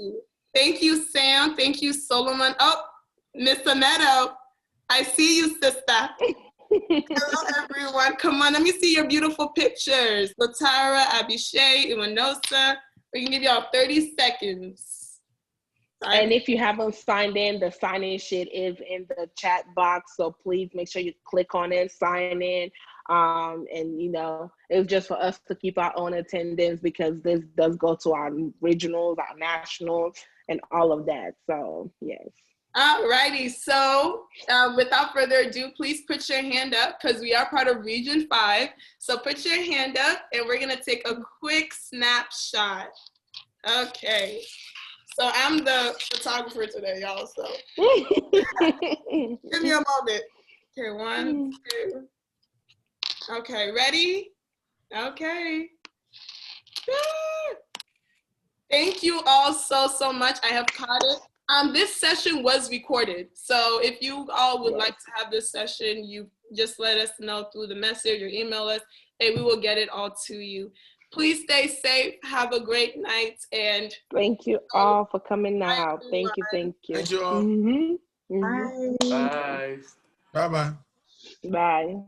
Thank you, Sam. Thank you, Solomon. Oh, Miss Aneto, I see you, sister. Hello, everyone. Come on, let me see your beautiful pictures. Latara, Abishay, Iwanosa. We can give y'all 30 seconds. And if you haven't signed in, the sign-in sheet is in the chat box. So please make sure you click on it, sign in. And, it's just for us to keep our own attendance, because this does go to our regionals, our nationals, and all of that. So, yes. All righty. So without further ado, please put your hand up, because we are part of Region 5. So put your hand up, and we're going to take a quick snapshot. Okay. So I'm the photographer today, y'all. So give me a moment. Okay, 1, 2. Okay, ready? Okay. Thank you all so much. I have caught it. This session was recorded. So if you all would like to have this session, you just let us know through the message or email us, and we will get it all to you. Please stay safe. Have a great night. And thank you all for coming out. Thank you. Thank you all. Bye. Bye-bye. Bye.